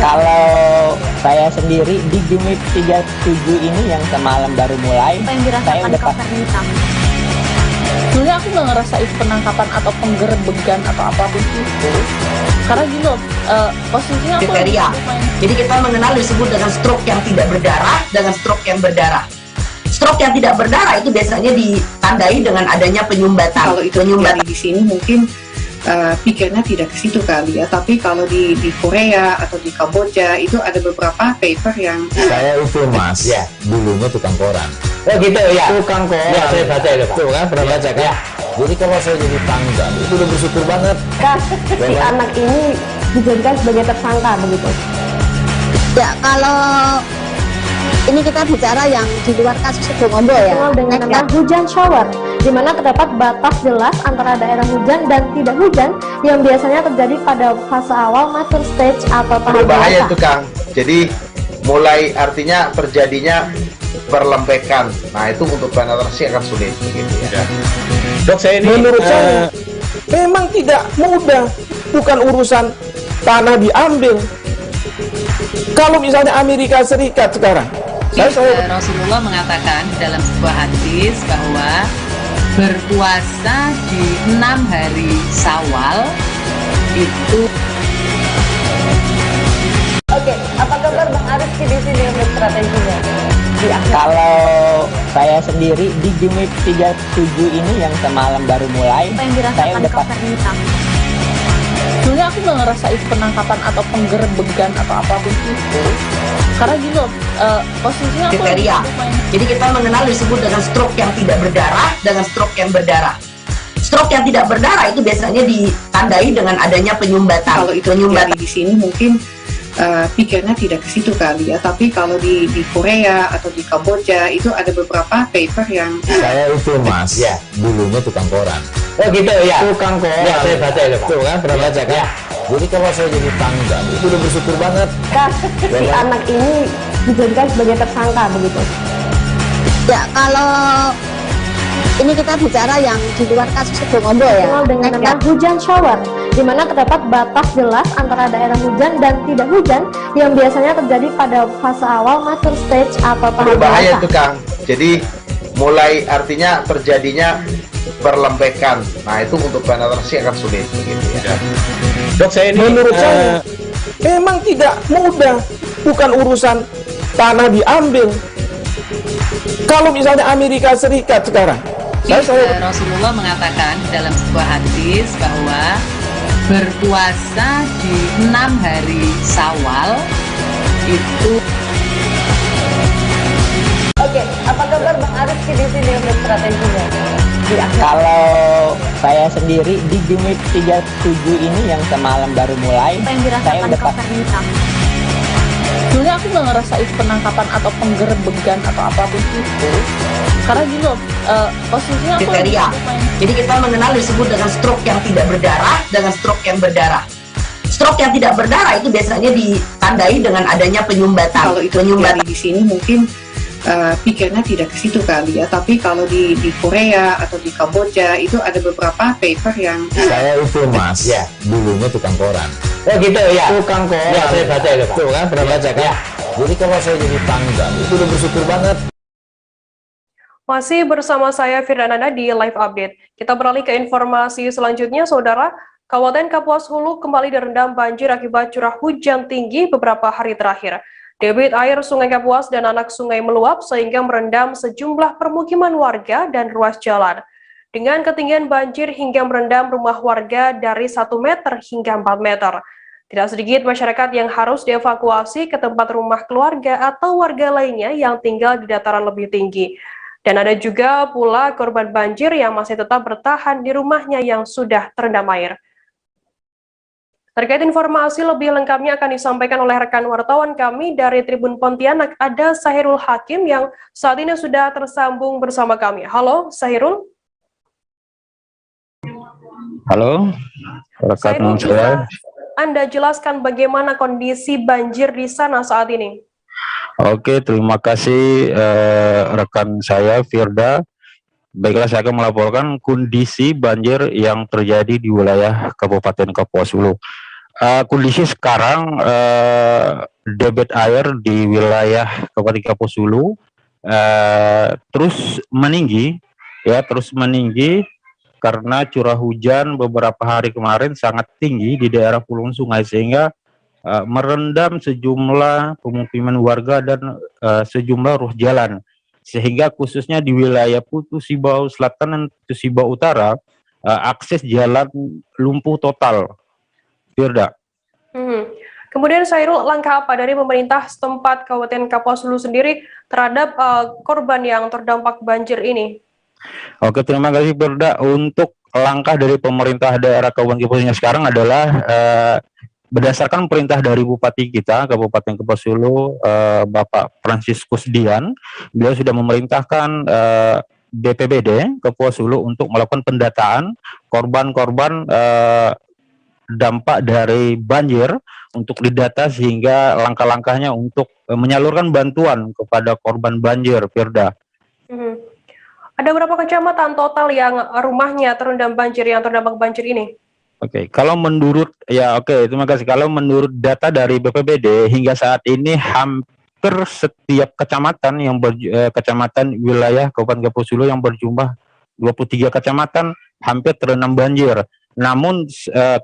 Kalau saya sendiri di Game Week 37 ini yang semalam baru mulai, Apa yang dirasakan Cover Hitam? Sebenarnya aku nggak ngerasa itu penangkapan atau penggerbegan atau apapun itu. Karena gini loh, posisinya aku kriteria. Jadi kita mengenal disebut dengan stroke yang tidak berdarah dengan stroke yang berdarah. Stroke yang tidak berdarah itu biasanya ditandai dengan adanya penyumbatan. Kalau itu terjadi di sini mungkin pikirnya tidak ke situ kali ya, tapi kalau di Korea atau di Kamboja itu ada beberapa paper yang saya itu mas, ya dulunya tukang koran. Oh gitu ya, tukang koran. Ya saya baca itu Pak. Tuh kan pernah baca kan? Ya. Jadi kalau saya jadi pangdam itu udah bersyukur banget. Si anak ini dijadikan sebagai tersangka begitu. Ya kalau ini kita bicara yang di luar kasus Sebongombo ya, dengan nama hujan shower, di mana terdapat batas jelas antara daerah hujan dan tidak hujan yang biasanya terjadi pada fase awal mature stage atau tahap bahaya itu Kang. Jadi mulai artinya terjadinya perlempekan. Nah itu untuk penetrasi akan sulit begitu ya. Dok, saya ini menurut saya memang tidak mudah, bukan urusan tanah diambil. Kalau misalnya Amerika Serikat sekarang, Rasulullah mengatakan dalam sebuah hadis bahwa berpuasa di 6 hari Syawal itu. Oke, apa kabar Bang Arif di sini untuk strateginya? Kalau saya sendiri di Game Week 37 ini yang semalam baru mulai, Apa yang dirasakan Cover Hitam? Sebenarnya aku nggak ngerasa itu penangkapan atau penggerebekan atau apapun itu. Karena gini loh, posisinya aku kriteria. Jadi kita mengenal disebut dengan stroke yang tidak berdarah dengan stroke yang berdarah. Stroke yang tidak berdarah itu biasanya ditandai dengan adanya penyumbatan. Kalau itu terjadi di sini mungkin pikirnya tidak ke situ kali ya, tapi kalau di Korea atau di Kamboja itu ada beberapa paper yang saya itu mas ya dulunya tukang koran. Oh gitu ya, tukang koran ya, saya baca ya tuh kan pernah baca kan ya. Jadi kalau saya jadi pangdam itu udah bersyukur banget si anak ini dijadikan sebagai tersangka begitu. Ya kalau ini kita bicara yang di luar kasus Situbondo ya, dengan nama hujan shower, di mana terdapat batas jelas antara daerah hujan dan tidak hujan yang biasanya terjadi pada fase awal mature stage atau tahap berbahaya itu Kang. Jadi mulai artinya terjadinya perlempekan. Nah itu untuk penetrasi akan sulit begitu ya. Dok saya ini menurut saya memang tidak mudah, bukan urusan tanah diambil. Kalau misalnya Amerika Serikat sekarang Rasulullah mengatakan dalam sebuah hadis bahwa berpuasa di 6 hari Syawal itu. Oke, apa kabar Bang Arif di sini untuk strateginya? Kalau saya sendiri di Gimik 37 ini yang semalam baru mulai, saya udah sebenarnya aku nggak ngerasa itu penangkapan atau penggerebekan atau apapun itu. Karena gini loh, posisinya aku kriteria. Jadi kita mengenal disebut dengan stroke yang tidak berdarah dengan stroke yang berdarah. Stroke yang tidak berdarah itu biasanya ditandai dengan adanya penyumbatan. Kalau itu terjadi di sini mungkin pikirnya tidak ke situ kali ya, tapi kalau di Korea atau di Kamboja itu ada beberapa paper yang saya itu mas ya dulunya tukang koran. Oh gitu ya, tukang koran ya, saya baca ya tuh kan pernah baca kan ya. Jadi kalau saya jadi pangdam itu udah bersyukur banget. Masih bersama saya Firdananda di Live Update. Kita beralih ke informasi selanjutnya, Saudara. Kabupaten Kapuas Hulu kembali direndam banjir akibat curah hujan tinggi beberapa hari terakhir. Debit air Sungai Kapuas dan anak sungai meluap sehingga merendam sejumlah permukiman warga dan ruas jalan. Dengan ketinggian banjir hingga merendam rumah warga dari 1 meter hingga 4 meter. Tidak sedikit masyarakat yang harus dievakuasi ke tempat rumah keluarga atau warga lainnya yang tinggal di dataran lebih tinggi. Dan ada juga pula korban banjir yang masih tetap bertahan di rumahnya yang sudah terendam air. Terkait informasi lebih lengkapnya akan disampaikan oleh rekan wartawan kami dari Tribun Pontianak, ada Sahirul Hakim yang saat ini sudah tersambung bersama kami. Halo, Sahirul. Halo, rekan saya. Anda jelaskan bagaimana kondisi banjir di sana saat ini? Oke, terima kasih rekan saya Firda. Baiklah, saya akan melaporkan kondisi banjir yang terjadi di wilayah Kabupaten Kapuas Hulu. Kondisi sekarang debit air di wilayah Kabupaten Kapuas Hulu terus meninggi, karena curah hujan beberapa hari kemarin sangat tinggi di daerah hulu sungai sehingga merendam sejumlah pemukiman warga dan sejumlah ruas jalan, sehingga khususnya di wilayah Putu Sibau Selatan dan Putu Sibau Utara akses jalan lumpuh total. Firda. Kemudian Sairul, langkah apa dari pemerintah setempat Kabupaten Kapuas Hulu sendiri terhadap korban yang terdampak banjir ini? Oke, terima kasih Firda. Untuk langkah dari pemerintah daerah Kabupaten Kapuas Hulu sekarang adalah berdasarkan perintah dari Bupati kita, Kabupaten Kapuas Hulu, Bapak Franciscus Dian, beliau sudah memerintahkan BPBD Kapuas Hulu untuk melakukan pendataan korban-korban dampak dari banjir untuk didata sehingga langkah-langkahnya untuk menyalurkan bantuan kepada korban banjir, Firda. Ada berapa kecamatan total yang rumahnya terendam banjir, yang terdampak banjir ini? Oke, kalau menurut terima kasih. Kalau menurut data dari BPBD hingga saat ini hampir setiap kecamatan yang kecamatan wilayah Kabupaten Kapuas Hulu yang berjumlah 23 kecamatan hampir terendam banjir. Namun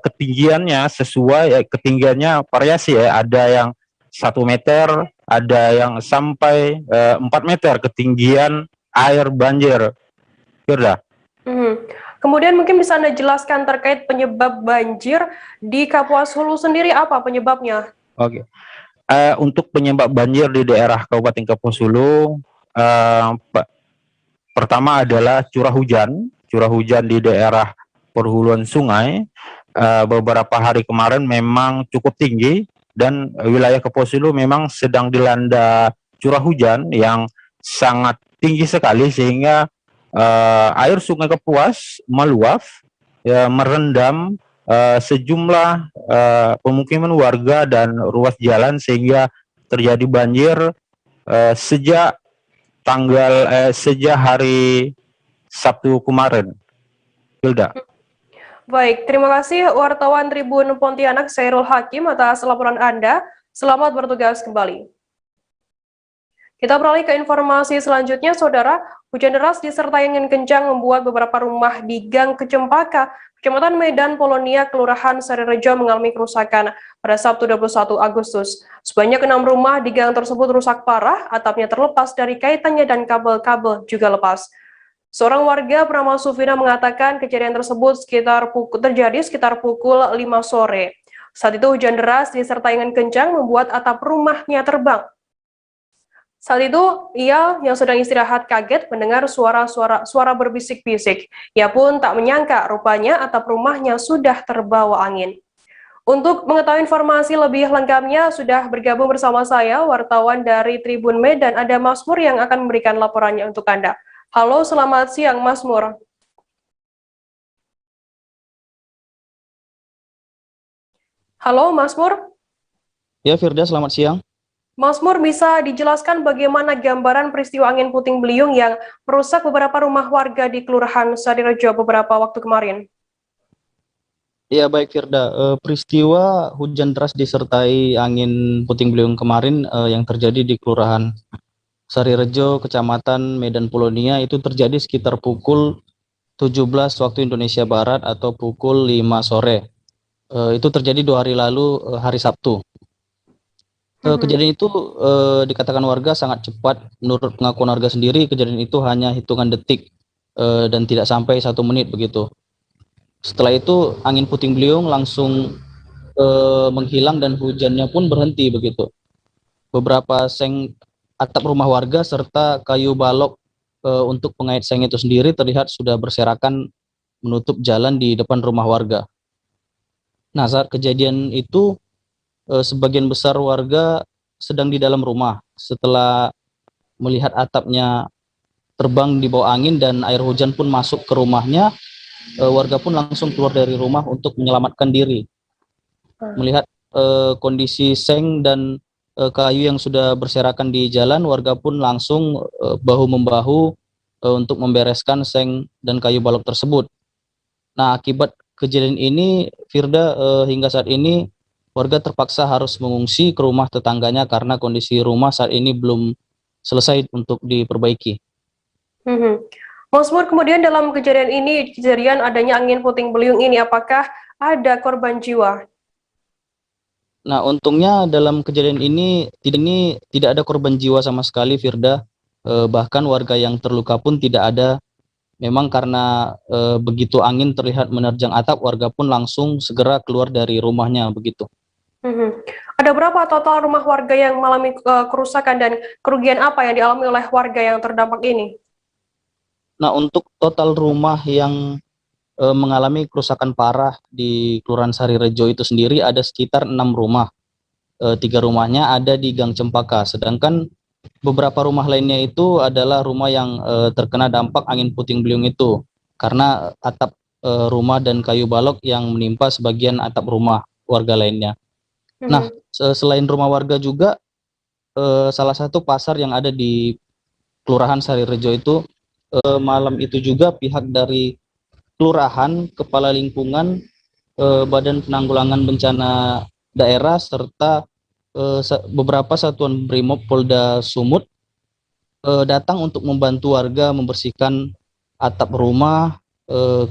ketinggiannya ketinggiannya variasi ya, ada yang 1 meter, ada yang sampai 4 meter ketinggian air banjir. Firda. Kemudian mungkin bisa Anda jelaskan terkait penyebab banjir di Kapuas Hulu sendiri, apa penyebabnya? Oke. Untuk penyebab banjir di daerah Kabupaten Kapuas Hulu, pertama adalah curah hujan. Curah hujan di daerah perhuluan sungai beberapa hari kemarin memang cukup tinggi, dan wilayah Kapuas Hulu memang sedang dilanda curah hujan yang sangat tinggi sekali, sehingga air sungai Kapuas meluap, merendam sejumlah pemukiman warga dan ruas jalan, sehingga terjadi banjir sejak hari Sabtu kemarin. Hilda. Baik, terima kasih wartawan Tribun Pontianak Sairul Hakim atas laporan Anda. Selamat bertugas kembali. Kita beralih ke informasi selanjutnya, Saudara. Hujan deras disertai angin kencang membuat beberapa rumah di Gang Kecempaka, Kecamatan Medan Polonia, Kelurahan Sarirejo mengalami kerusakan pada Sabtu 21 Agustus. Sebanyak 6 rumah di gang tersebut rusak parah, atapnya terlepas dari kaitannya dan kabel-kabel juga lepas. Seorang warga bernama Sufina mengatakan kejadian tersebut terjadi sekitar pukul 5 sore. Saat itu hujan deras disertai angin kencang membuat atap rumahnya terbang. Saat itu, ia yang sedang istirahat kaget mendengar suara berbisik-bisik. Ia pun tak menyangka rupanya atap rumahnya sudah terbawa angin. Untuk mengetahui informasi lebih lengkapnya, sudah bergabung bersama saya, wartawan dari Tribun Medan, ada Masmur yang akan memberikan laporannya untuk Anda. Halo, selamat siang Masmur. Halo Masmur. Ya Firda, selamat siang. Masmur, bisa dijelaskan bagaimana gambaran peristiwa angin puting beliung yang merusak beberapa rumah warga di Kelurahan Sarirejo beberapa waktu kemarin? Ya baik Firda, peristiwa hujan deras disertai angin puting beliung kemarin yang terjadi di Kelurahan Sarirejo, Kecamatan Medan Polonia itu terjadi sekitar pukul 17 waktu Indonesia Barat atau pukul 5 sore. Itu terjadi 2 hari lalu, hari Sabtu. Kejadian itu dikatakan warga sangat cepat. Menurut pengakuan warga sendiri, kejadian itu hanya hitungan detik dan tidak sampai 1 menit begitu. Setelah itu angin puting beliung langsung menghilang dan hujannya pun berhenti begitu. Beberapa seng atap rumah warga serta kayu balok untuk pengait seng itu sendiri terlihat sudah berserakan menutup jalan di depan rumah warga. Nah, saat kejadian itu sebagian besar warga sedang di dalam rumah. Setelah melihat atapnya terbang di bawah angin dan air hujan pun masuk ke rumahnya, warga pun langsung keluar dari rumah untuk menyelamatkan diri. Melihat kondisi seng dan kayu yang sudah berserakan di jalan, warga pun langsung bahu-membahu untuk membereskan seng dan kayu balok tersebut. Nah, akibat kejadian ini, Firda, hingga saat ini warga terpaksa harus mengungsi ke rumah tetangganya karena kondisi rumah saat ini belum selesai untuk diperbaiki. Masmur, kemudian dalam kejadian adanya angin puting beliung ini, apakah ada korban jiwa? Nah, untungnya dalam kejadian ini tidak ada korban jiwa sama sekali, Firda. Bahkan warga yang terluka pun tidak ada. Memang karena begitu angin terlihat menerjang atap, warga pun langsung segera keluar dari rumahnya begitu. Ada berapa total rumah warga yang mengalami kerusakan dan kerugian apa yang dialami oleh warga yang terdampak ini? Nah, untuk total rumah yang mengalami kerusakan parah di Kelurahan Sarirejo itu sendiri ada sekitar 6 rumah. 3 rumahnya ada di Gang Cempaka, sedangkan beberapa rumah lainnya itu adalah rumah yang terkena dampak angin puting beliung itu, karena atap rumah dan kayu balok yang menimpa sebagian atap rumah warga lainnya. Nah, selain rumah warga juga salah satu pasar yang ada di Kelurahan Sarirejo itu malam itu juga pihak dari Kelurahan, Kepala Lingkungan, Badan Penanggulangan Bencana Daerah serta beberapa satuan Brimob Polda Sumut datang untuk membantu warga membersihkan atap rumah,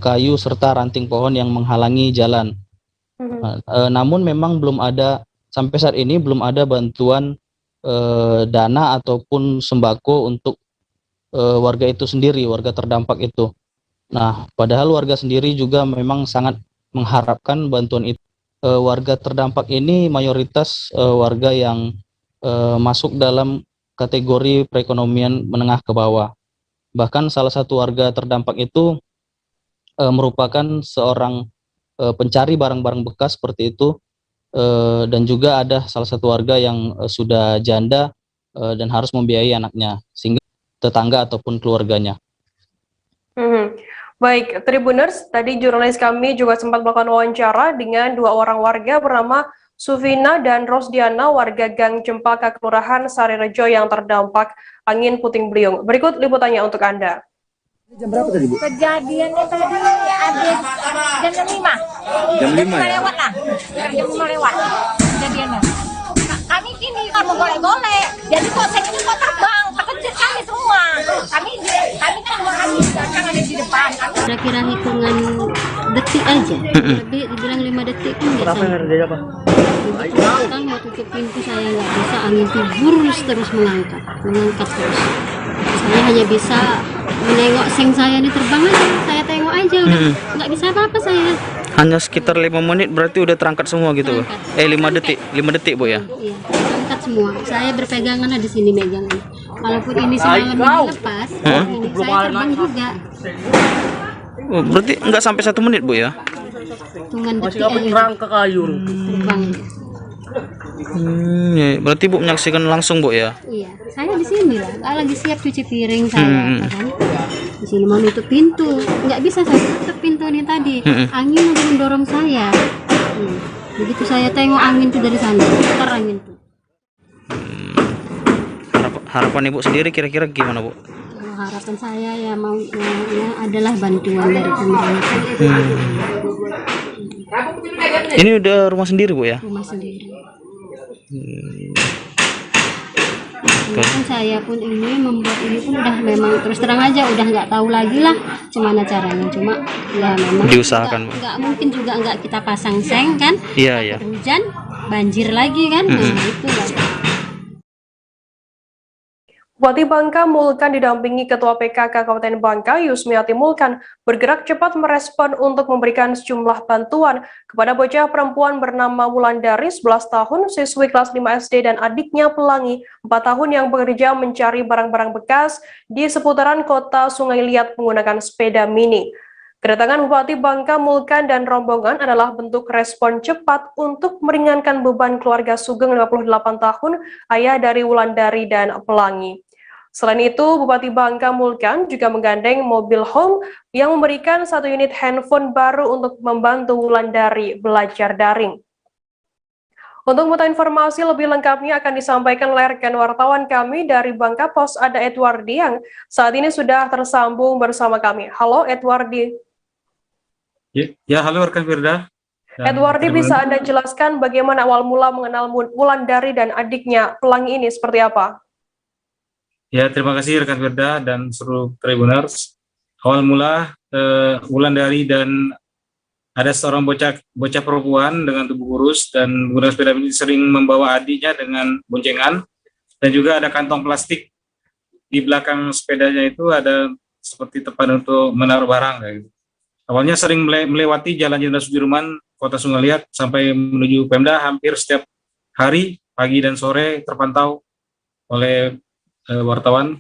kayu serta ranting pohon yang menghalangi jalan. Namun memang sampai saat ini belum ada bantuan dana ataupun sembako untuk warga itu sendiri, warga terdampak itu. Nah, padahal warga sendiri juga memang sangat mengharapkan bantuan itu. Warga terdampak ini mayoritas warga yang masuk dalam kategori perekonomian menengah ke bawah. Bahkan salah satu warga terdampak itu merupakan seorang pencari barang-barang bekas seperti itu, dan juga ada salah satu warga yang sudah janda dan harus membiayai anaknya, sehingga tetangga ataupun keluarganya. Baik, Tribuners, tadi jurnalis kami juga sempat melakukan wawancara dengan 2 orang warga bernama Sufina dan Rosdiana, warga Gang Cempaka, Kelurahan Sarirejo yang terdampak angin puting beliung. Berikut liputannya untuk Anda. Jam berapa tadi, Bu? Kejadiannya tadi habis jam 5. Jam 5 ya? Lewat lah. Jam 5 lewat kejadiannya. Kami sini kan mau golek-golek. Jadi kosek itu kok terbang, terkejut kami semua. Kami kan mau habis, kan ada di depan. Kira-kira hitungan detik aja. Lebih dibilang 5 detik kan biasa. Kenapa ngerti apa? Kan mau tutup pintu saya nggak bisa, angin itu terus mengangkat terus. Saya hanya bisa menengok seng saya ini terbang aja, saya tengok aja udah nggak bisa apa-apa saya. Hanya sekitar 5 menit berarti udah terangkat semua gitu, Bu? 5 detik, Bu ya? Iya, terangkat semua. Saya berpegangan di sini megangan. Walaupun ini semalam dilepas, ini saya terbang juga. Oh, berarti nggak sampai 1 menit, Bu ya? Hitungan detik aja. Ke kayu. Terbang. Ya, berarti Bu menyaksikan langsung, Bu ya? Iya, saya di sini lah. Lagi siap cuci piring saya, kan? Di sini mau nutup pintu, nggak bisa saya tutup pintu ini tadi. Angin udah mendorong saya. Begitu saya tengok angin itu dari sana, putar angin itu. Harapan Ibu sendiri kira-kira gimana, Bu? Harapan saya ya adalah bantuan dari pemerintah. Ini udah rumah sendiri, Bu ya? Rumah sendiri. Kan saya pun ini membuat ini pun udah memang terus terang aja udah nggak tahu lagi lah gimana caranya, cuma ya memang diusahakan, Bu. Nggak mungkin juga nggak kita pasang seng kan? Iya. Hujan banjir lagi kan? Nah, itu lah. Bupati Bangka Mulkan didampingi Ketua PKK Kabupaten Bangka Yusmiati Mulkan bergerak cepat merespon untuk memberikan sejumlah bantuan kepada bocah perempuan bernama Wulandari 11 tahun, siswi kelas 5 SD dan adiknya Pelangi 4 tahun yang bekerja mencari barang-barang bekas di seputaran kota Sungai Liat menggunakan sepeda mini. Kedatangan Bupati Bangka Mulkan dan rombongan adalah bentuk respon cepat untuk meringankan beban keluarga Sugeng 58 tahun, ayah dari Wulandari dan Pelangi. Selain itu, Bupati Bangka Mulkan juga menggandeng mobil home yang memberikan 1 unit handphone baru untuk membantu Wulandari belajar daring. Untuk mengetahui informasi lebih lengkapnya akan disampaikan oleh rekan wartawan kami dari Bangka Pos, ada Edwardi yang saat ini sudah tersambung bersama kami. Halo Edwardi. Ya, halo rekan Firda. Edwardi, bisa Anda jelaskan bagaimana awal mula mengenal Wulandari dan adiknya Pelangi ini seperti apa? Ya, terima kasih rekan Firda dan seluruh Tribuners. Awal mula Wulandari dan ada seorang bocah perempuan dengan tubuh kurus dan menggunakan sepeda ini sering membawa adiknya dengan boncengan, dan juga ada kantong plastik di belakang sepedanya itu ada seperti tempat untuk menaruh barang kayak gitu. Awalnya sering melewati Jalan Jenderal Sudirman, Kota Sungai Liat sampai menuju Pemda hampir setiap hari, pagi dan sore terpantau oleh wartawan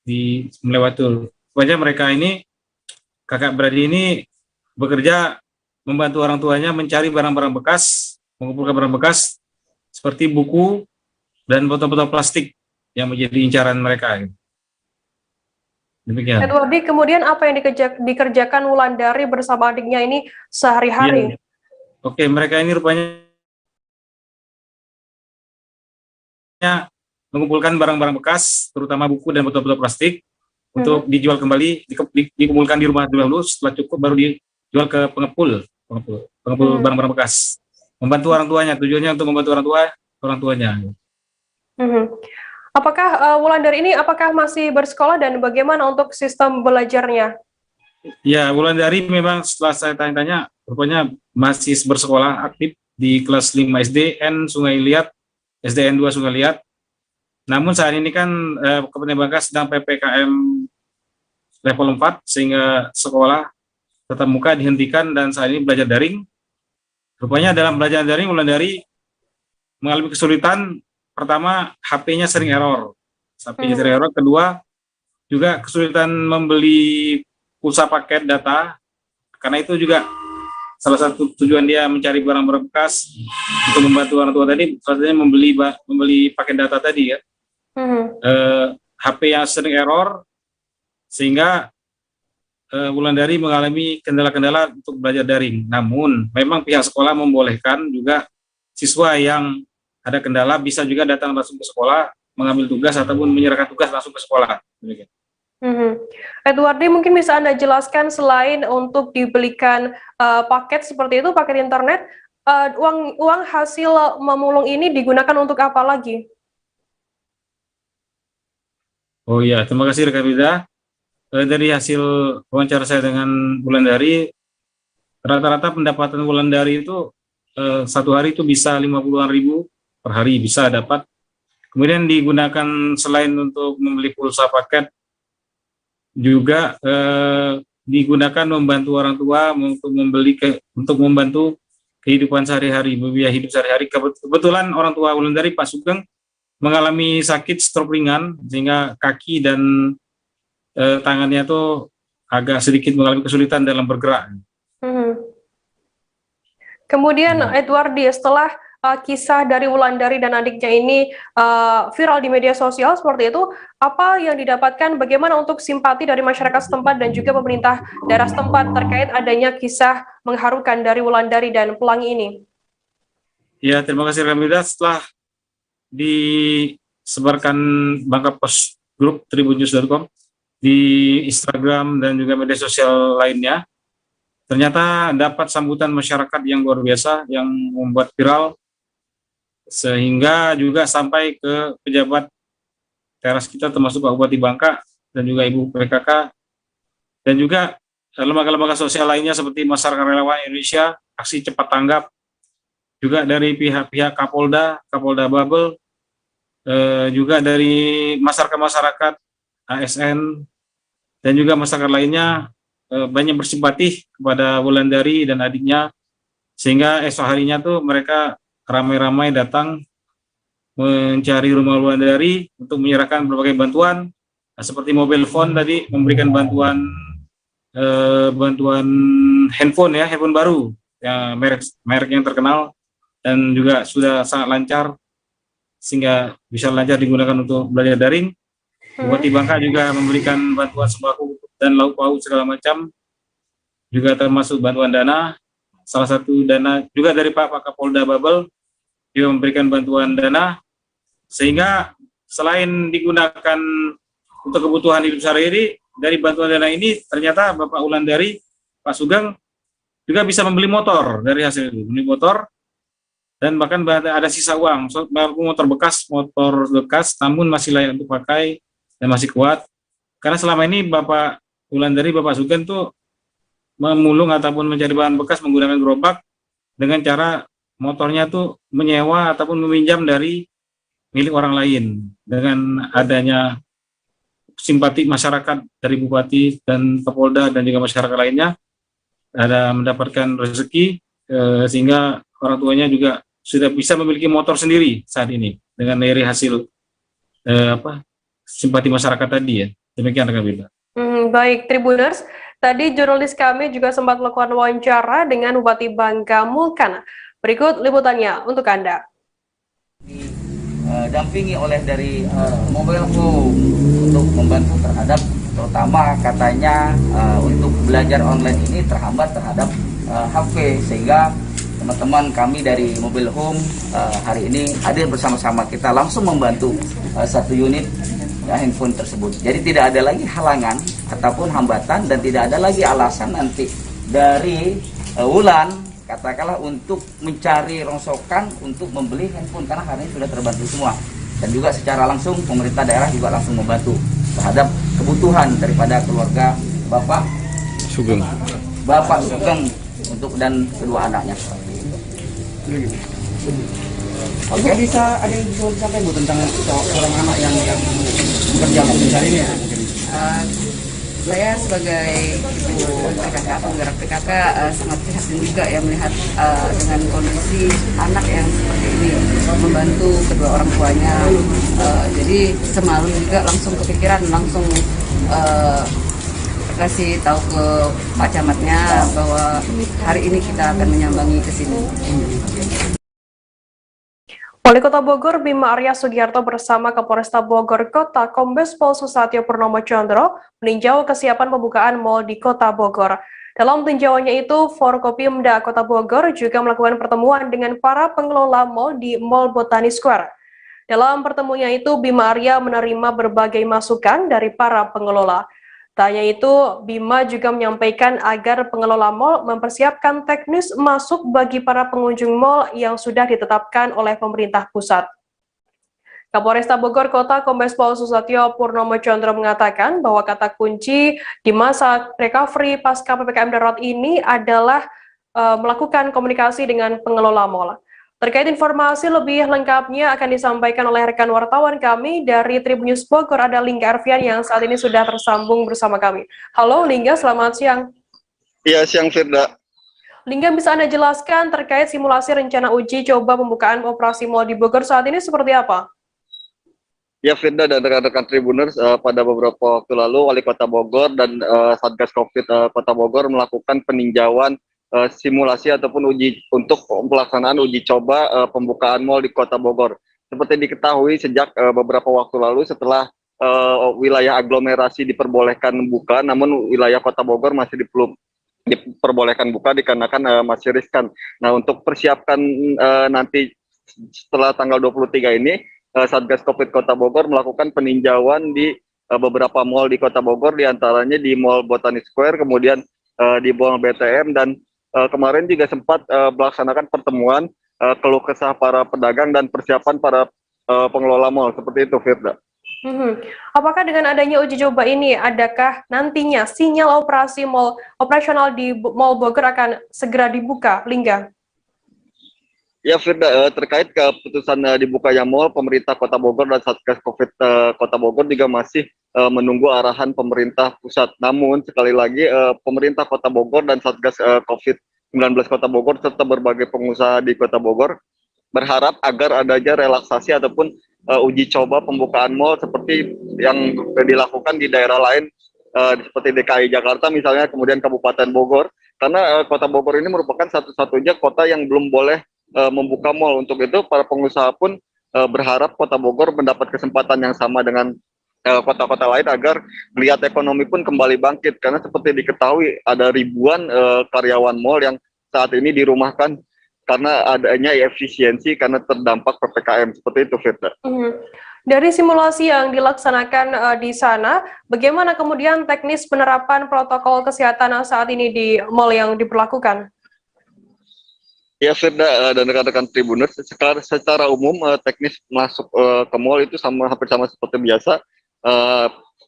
di melewati. Wajah mereka ini, kakak beradik ini bekerja membantu orang tuanya mencari barang-barang bekas, mengumpulkan barang bekas seperti buku dan botol-botol plastik yang menjadi incaran mereka. Demikian. Edwardi, kemudian apa yang dikerjakan Wulandari bersama adiknya ini sehari-hari? Ya. Oke, mereka ini rupanya mengumpulkan barang-barang bekas, terutama buku dan botol-botol plastik, untuk dijual kembali, dikumpulkan di rumah dulu, setelah cukup baru dijual ke pengepul barang-barang bekas. Membantu orang tuanya, tujuannya untuk membantu orang tuanya. Apakah Wulandari ini masih bersekolah dan bagaimana untuk sistem belajarnya? Ya, Wulandari memang setelah saya tanya-tanya, rupanya masih bersekolah aktif di kelas 5 SDN Sungai Liat, SDN 2 Sungai Liat. Namun saat ini kan Kabupaten Bangka sedang PPKM level 4 sehingga sekolah tatap muka dihentikan dan saat ini belajar daring. Rupanya dalam belajar daring Wulandari mengalami kesulitan. Pertama, HP-nya sering error. Kedua, juga kesulitan membeli pulsa paket data. Karena itu juga salah satu tujuan dia mencari barang-barang bekas untuk membantu orang tua tadi, salah satunya membeli paket data tadi ya. HP yang sering error sehingga Wulandari mengalami kendala-kendala untuk belajar daring. Namun memang pihak sekolah membolehkan juga siswa yang ada kendala bisa juga datang langsung ke sekolah mengambil tugas ataupun menyerahkan tugas langsung ke sekolah. Edwardi, mungkin bisa Anda jelaskan selain untuk dibelikan paket seperti itu, paket internet, uang hasil memulung ini digunakan untuk apa lagi? Oh iya, terima kasih rekan Rida. Dari hasil wawancara saya dengan Wulandari, rata-rata pendapatan Wulandari itu satu hari itu bisa 50-an ribu per hari bisa dapat. Kemudian digunakan selain untuk membeli pulsa paket, juga digunakan membantu orang tua untuk membantu kehidupan sehari-hari, biaya hidup sehari-hari. Kebetulan orang tua Wulandari, Pak Sugeng, mengalami sakit stroke ringan sehingga kaki dan tangannya tuh agak sedikit mengalami kesulitan dalam bergerak. Kemudian Edwardi, setelah kisah dari Wulandari dan adiknya ini viral di media sosial seperti itu, apa yang didapatkan, bagaimana untuk simpati dari masyarakat setempat dan juga pemerintah daerah setempat terkait adanya kisah mengharukan dari Wulandari dan pelangi ini? Ya, terima kasih Ramida. Setelah disebarkan Bangka Post Group tribunnews.com di Instagram dan juga media sosial lainnya, ternyata dapat sambutan masyarakat yang luar biasa yang membuat viral sehingga juga sampai ke pejabat teras kita termasuk Pak Bupati Bangka dan juga Ibu PKK dan juga lembaga-lembaga sosial lainnya seperti Masyarakat Relawan Indonesia, Aksi Cepat Tanggap, juga dari pihak-pihak Kapolda Babel, juga dari masyarakat ASN dan juga masyarakat lainnya banyak bersimpati kepada Wulandari dan adiknya, sehingga esok harinya tuh mereka ramai-ramai datang mencari rumah Wulandari untuk menyerahkan berbagai bantuan, seperti mobile phone tadi, memberikan bantuan handphone baru, ya, merek yang terkenal dan juga sudah sangat lancar sehingga bisa lancar digunakan untuk belajar daring. Bupati Bangka juga memberikan bantuan sembako dan lauk pauk segala macam, juga termasuk bantuan dana. Salah satu dana juga dari Pak Kapolda Babel juga memberikan bantuan dana, sehingga selain digunakan untuk kebutuhan hidup sehari-hari, dari bantuan dana ini ternyata Bapak Wulandari, Pak Sugeng juga bisa membeli motor dari hasil itu, beli motor, dan bahkan ada sisa uang, motor bekas namun masih layak untuk pakai dan masih kuat. Karena selama ini Bapak Wulandari, Bapak Sugeng tuh memulung ataupun mencari bahan bekas menggunakan gerobak dengan cara motornya tuh menyewa ataupun meminjam dari milik orang lain. Dengan adanya simpati masyarakat dari Bupati dan Kapolda dan juga masyarakat lainnya, ada mendapatkan rezeki sehingga orang tuanya juga sudah bisa memiliki motor sendiri saat ini dengan dari hasil simpati masyarakat tadi ya. Demikian rekan Bida. Baik, Tribuners. Tadi jurnalis kami juga sempat melakukan wawancara dengan Bupati Bangka Mulkan. Berikut liputannya untuk Anda. Dampingi oleh dari mobile home untuk membantu terhadap, terutama katanya untuk belajar online ini terhambat terhadap HP, sehingga teman-teman kami dari mobile home hari ini hadir bersama-sama kita langsung membantu satu unit handphone tersebut. Jadi tidak ada lagi halangan ataupun hambatan dan tidak ada lagi alasan nanti dari Wulan katakanlah untuk mencari rongsokan untuk membeli handphone, karena hari ini sudah terbantu semua. Dan juga secara langsung pemerintah daerah juga langsung membantu terhadap kebutuhan daripada keluarga Bapak Sugeng untuk dan kedua anaknya. Oke, bisa ada yang bisa disampaikan Bu tentang seorang anak yang bekerja mencari ini ya? Saya sebagai ibu PKK, penggerak PKK sangat prihatin juga ya melihat dengan kondisi anak yang seperti ini, membantu kedua orang tuanya. Jadi semalam juga langsung kepikiran, langsung kasih tahu ke Pak Camatnya bahwa hari ini kita akan menyambangi ke sini. Wali Kota Bogor Bima Arya Sugiarto bersama Kapolresta Bogor Kota Kombes Pol Susatyo Purnomo Chandra meninjau kesiapan pembukaan mal di Kota Bogor. Dalam tinjauannya itu, Forkopimda Kota Bogor juga melakukan pertemuan dengan para pengelola mal di Mall Botani Square. Dalam pertemuannya itu, Bima Arya menerima berbagai masukan dari para pengelola. Tak hanya itu, Bima juga menyampaikan agar pengelola mal mempersiapkan teknis masuk bagi para pengunjung mal yang sudah ditetapkan oleh pemerintah pusat. Kapolresta Bogor Kota Kombes Pol Susatyo Purnomo Chandra mengatakan bahwa kata kunci di masa recovery pasca PPKM darurat ini adalah melakukan komunikasi dengan pengelola mal. Terkait informasi lebih lengkapnya akan disampaikan oleh rekan wartawan kami dari Tribun News Bogor, ada Lingga Arfian yang saat ini sudah tersambung bersama kami. Halo Lingga, selamat siang. Iya, siang Firda. Lingga, bisa Anda jelaskan terkait simulasi rencana uji coba pembukaan operasi mal di Bogor saat ini seperti apa? Ya Firda dan rekan-rekan Tribuners, pada beberapa waktu lalu Wali Kota Bogor dan Satgas Covid Kota Bogor melakukan peninjauan simulasi ataupun uji untuk pelaksanaan uji coba pembukaan mal di Kota Bogor. Seperti diketahui sejak beberapa waktu lalu setelah wilayah aglomerasi diperbolehkan buka, namun wilayah Kota Bogor masih diperbolehkan buka dikarenakan masih riskan. Nah, untuk persiapkan nanti setelah tanggal 23 ini, Satgas Covid Kota Bogor melakukan peninjauan di beberapa mal di Kota Bogor, diantaranya di Mall Botani Square, kemudian di Mall BTM, dan kemarin juga sempat melaksanakan pertemuan keluh kesah para pedagang dan persiapan para pengelola mal, seperti itu Firda. Apakah dengan adanya uji coba ini, adakah nantinya sinyal operasi mal operasional di Mall Bogor akan segera dibuka, Lingga? Ya Firda, terkait keputusan dibukanya mal, pemerintah Kota Bogor dan Satgas Covid Kota Bogor juga masih menunggu arahan pemerintah pusat. Namun sekali lagi pemerintah Kota Bogor dan Satgas Covid-19 Kota Bogor serta berbagai pengusaha di Kota Bogor berharap agar adanya relaksasi ataupun uji coba pembukaan mal seperti yang dilakukan di daerah lain seperti DKI Jakarta misalnya, kemudian Kabupaten Bogor, karena Kota Bogor ini merupakan satu-satunya kota yang belum boleh membuka mal. Untuk itu para pengusaha pun berharap Kota Bogor mendapat kesempatan yang sama dengan kota-kota lain agar geliat ekonomi pun kembali bangkit, karena seperti diketahui ada ribuan karyawan mal yang saat ini dirumahkan karena adanya efisiensi karena terdampak PPKM, seperti itu Firda. Dari simulasi yang dilaksanakan di sana, bagaimana kemudian teknis penerapan protokol kesehatan saat ini di mal yang diberlakukan? Ya Firda dan rekan-rekan Tribuners, secara umum teknis masuk ke mal itu hampir sama seperti biasa.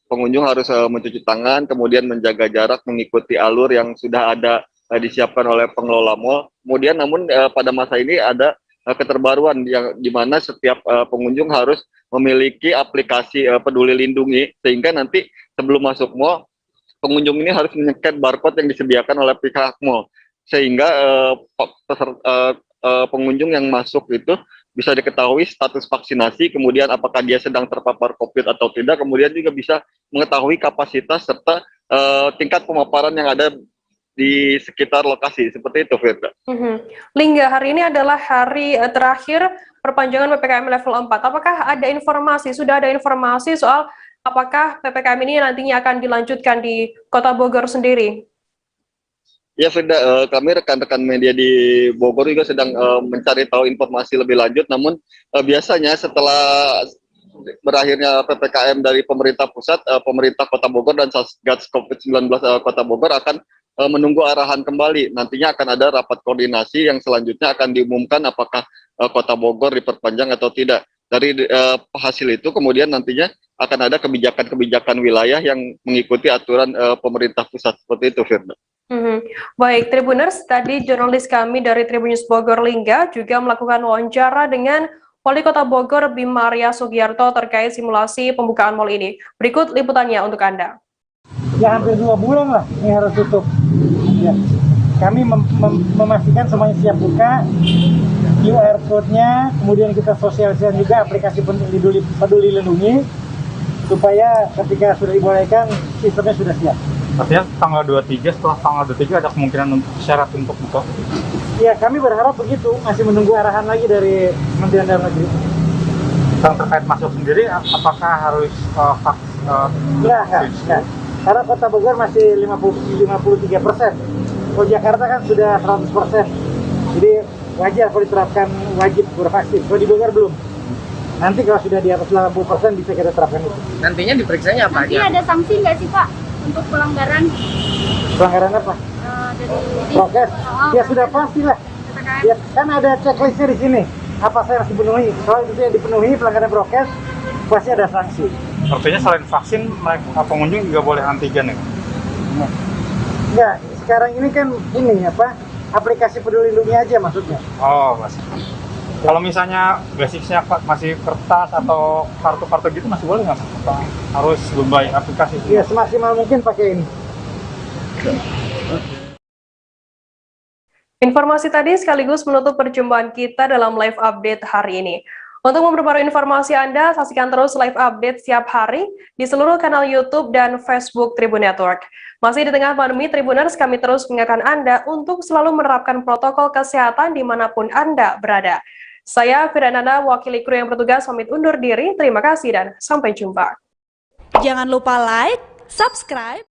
Pengunjung harus mencuci tangan, kemudian menjaga jarak, mengikuti alur yang sudah ada disiapkan oleh pengelola mal. Kemudian namun pada masa ini ada keterbaruan yang dimana setiap pengunjung harus memiliki aplikasi Peduli Lindungi, sehingga nanti sebelum masuk mal, pengunjung ini harus menyekat barcode yang disediakan oleh pihak mal, sehingga pengunjung yang masuk itu bisa diketahui status vaksinasi, kemudian apakah dia sedang terpapar COVID atau tidak, kemudian juga bisa mengetahui kapasitas serta tingkat pemaparan yang ada di sekitar lokasi, seperti itu Firda. Lingga, hari ini adalah hari terakhir perpanjangan PPKM level 4. Apakah sudah ada informasi soal apakah PPKM ini nantinya akan dilanjutkan di Kota Bogor sendiri? Ya Firda, kami rekan-rekan media di Bogor juga sedang mencari tahu informasi lebih lanjut, namun biasanya setelah berakhirnya PPKM dari pemerintah pusat, pemerintah Kota Bogor dan Satgas Covid-19 Kota Bogor akan menunggu arahan kembali. Nantinya akan ada rapat koordinasi yang selanjutnya akan diumumkan apakah Kota Bogor diperpanjang atau tidak. Dari hasil itu kemudian nantinya akan ada kebijakan-kebijakan wilayah yang mengikuti aturan pemerintah pusat, seperti itu Firda. Baik, Tribuners, tadi jurnalis kami dari Tribun News Bogor Lingga juga melakukan wawancara dengan Wali Kota Bogor Bima Arya Sugiarto terkait simulasi pembukaan mal ini. Berikut liputannya untuk Anda. ya hampir 2 bulan lah ini harus tutup. Ya. Kami memastikan semuanya siap buka, QR code-nya, kemudian kita sosialisasikan juga aplikasi Peduli Lindungi, supaya ketika sudah dibolehkan sistemnya sudah siap. Artinya tanggal 23, setelah tanggal 23 ada kemungkinan syarat untuk buka? Ya, kami berharap begitu, masih menunggu arahan lagi dari Kementerian Dalam Negeri. Yang terkait masuk sendiri, apakah harus enggak. Karena Kota Bogor masih 53%. Kalau Jakarta kan sudah 100%. Jadi wajar kalau diterapkan wajib bervaksin. Kalau di Bogor belum. Nanti kalau sudah di atas 80% bisa kita terapkan itu. Nantinya diperiksanya apa Nanti aja? ada sanksi nggak sih Pak untuk pelanggaran? Pelanggaran apa? Dari Prokes. Ya sudah pasti lah. Ya kan ada checklistnya di sini. Apa saya harus dipenuhi? Kalau itu yang dipenuhi pelanggaran prokes, pasti ada sanksi. Artinya selain vaksin, pengunjung juga boleh antigen ya? Enggak, sekarang ini kan ini apa? Aplikasi Peduli Lindungi aja maksudnya. Oh, Mas. Kalau misalnya basicnya masih kertas atau kartu-kartu gitu masih boleh nggak? Harus berbagai aplikasi? Iya, semaksimal mungkin pakai ini. Informasi tadi sekaligus menutup perjumpaan kita dalam live update hari ini. Untuk memperbarui informasi Anda, saksikan terus live update setiap hari di seluruh kanal YouTube dan Facebook Tribun Network. Masih di tengah pandemi, Tribuners, kami terus mengingatkan Anda untuk selalu menerapkan protokol kesehatan dimanapun Anda berada. Saya Firananda, wakili kru yang bertugas, pamit undur diri. Terima kasih dan sampai jumpa. Jangan lupa like, subscribe,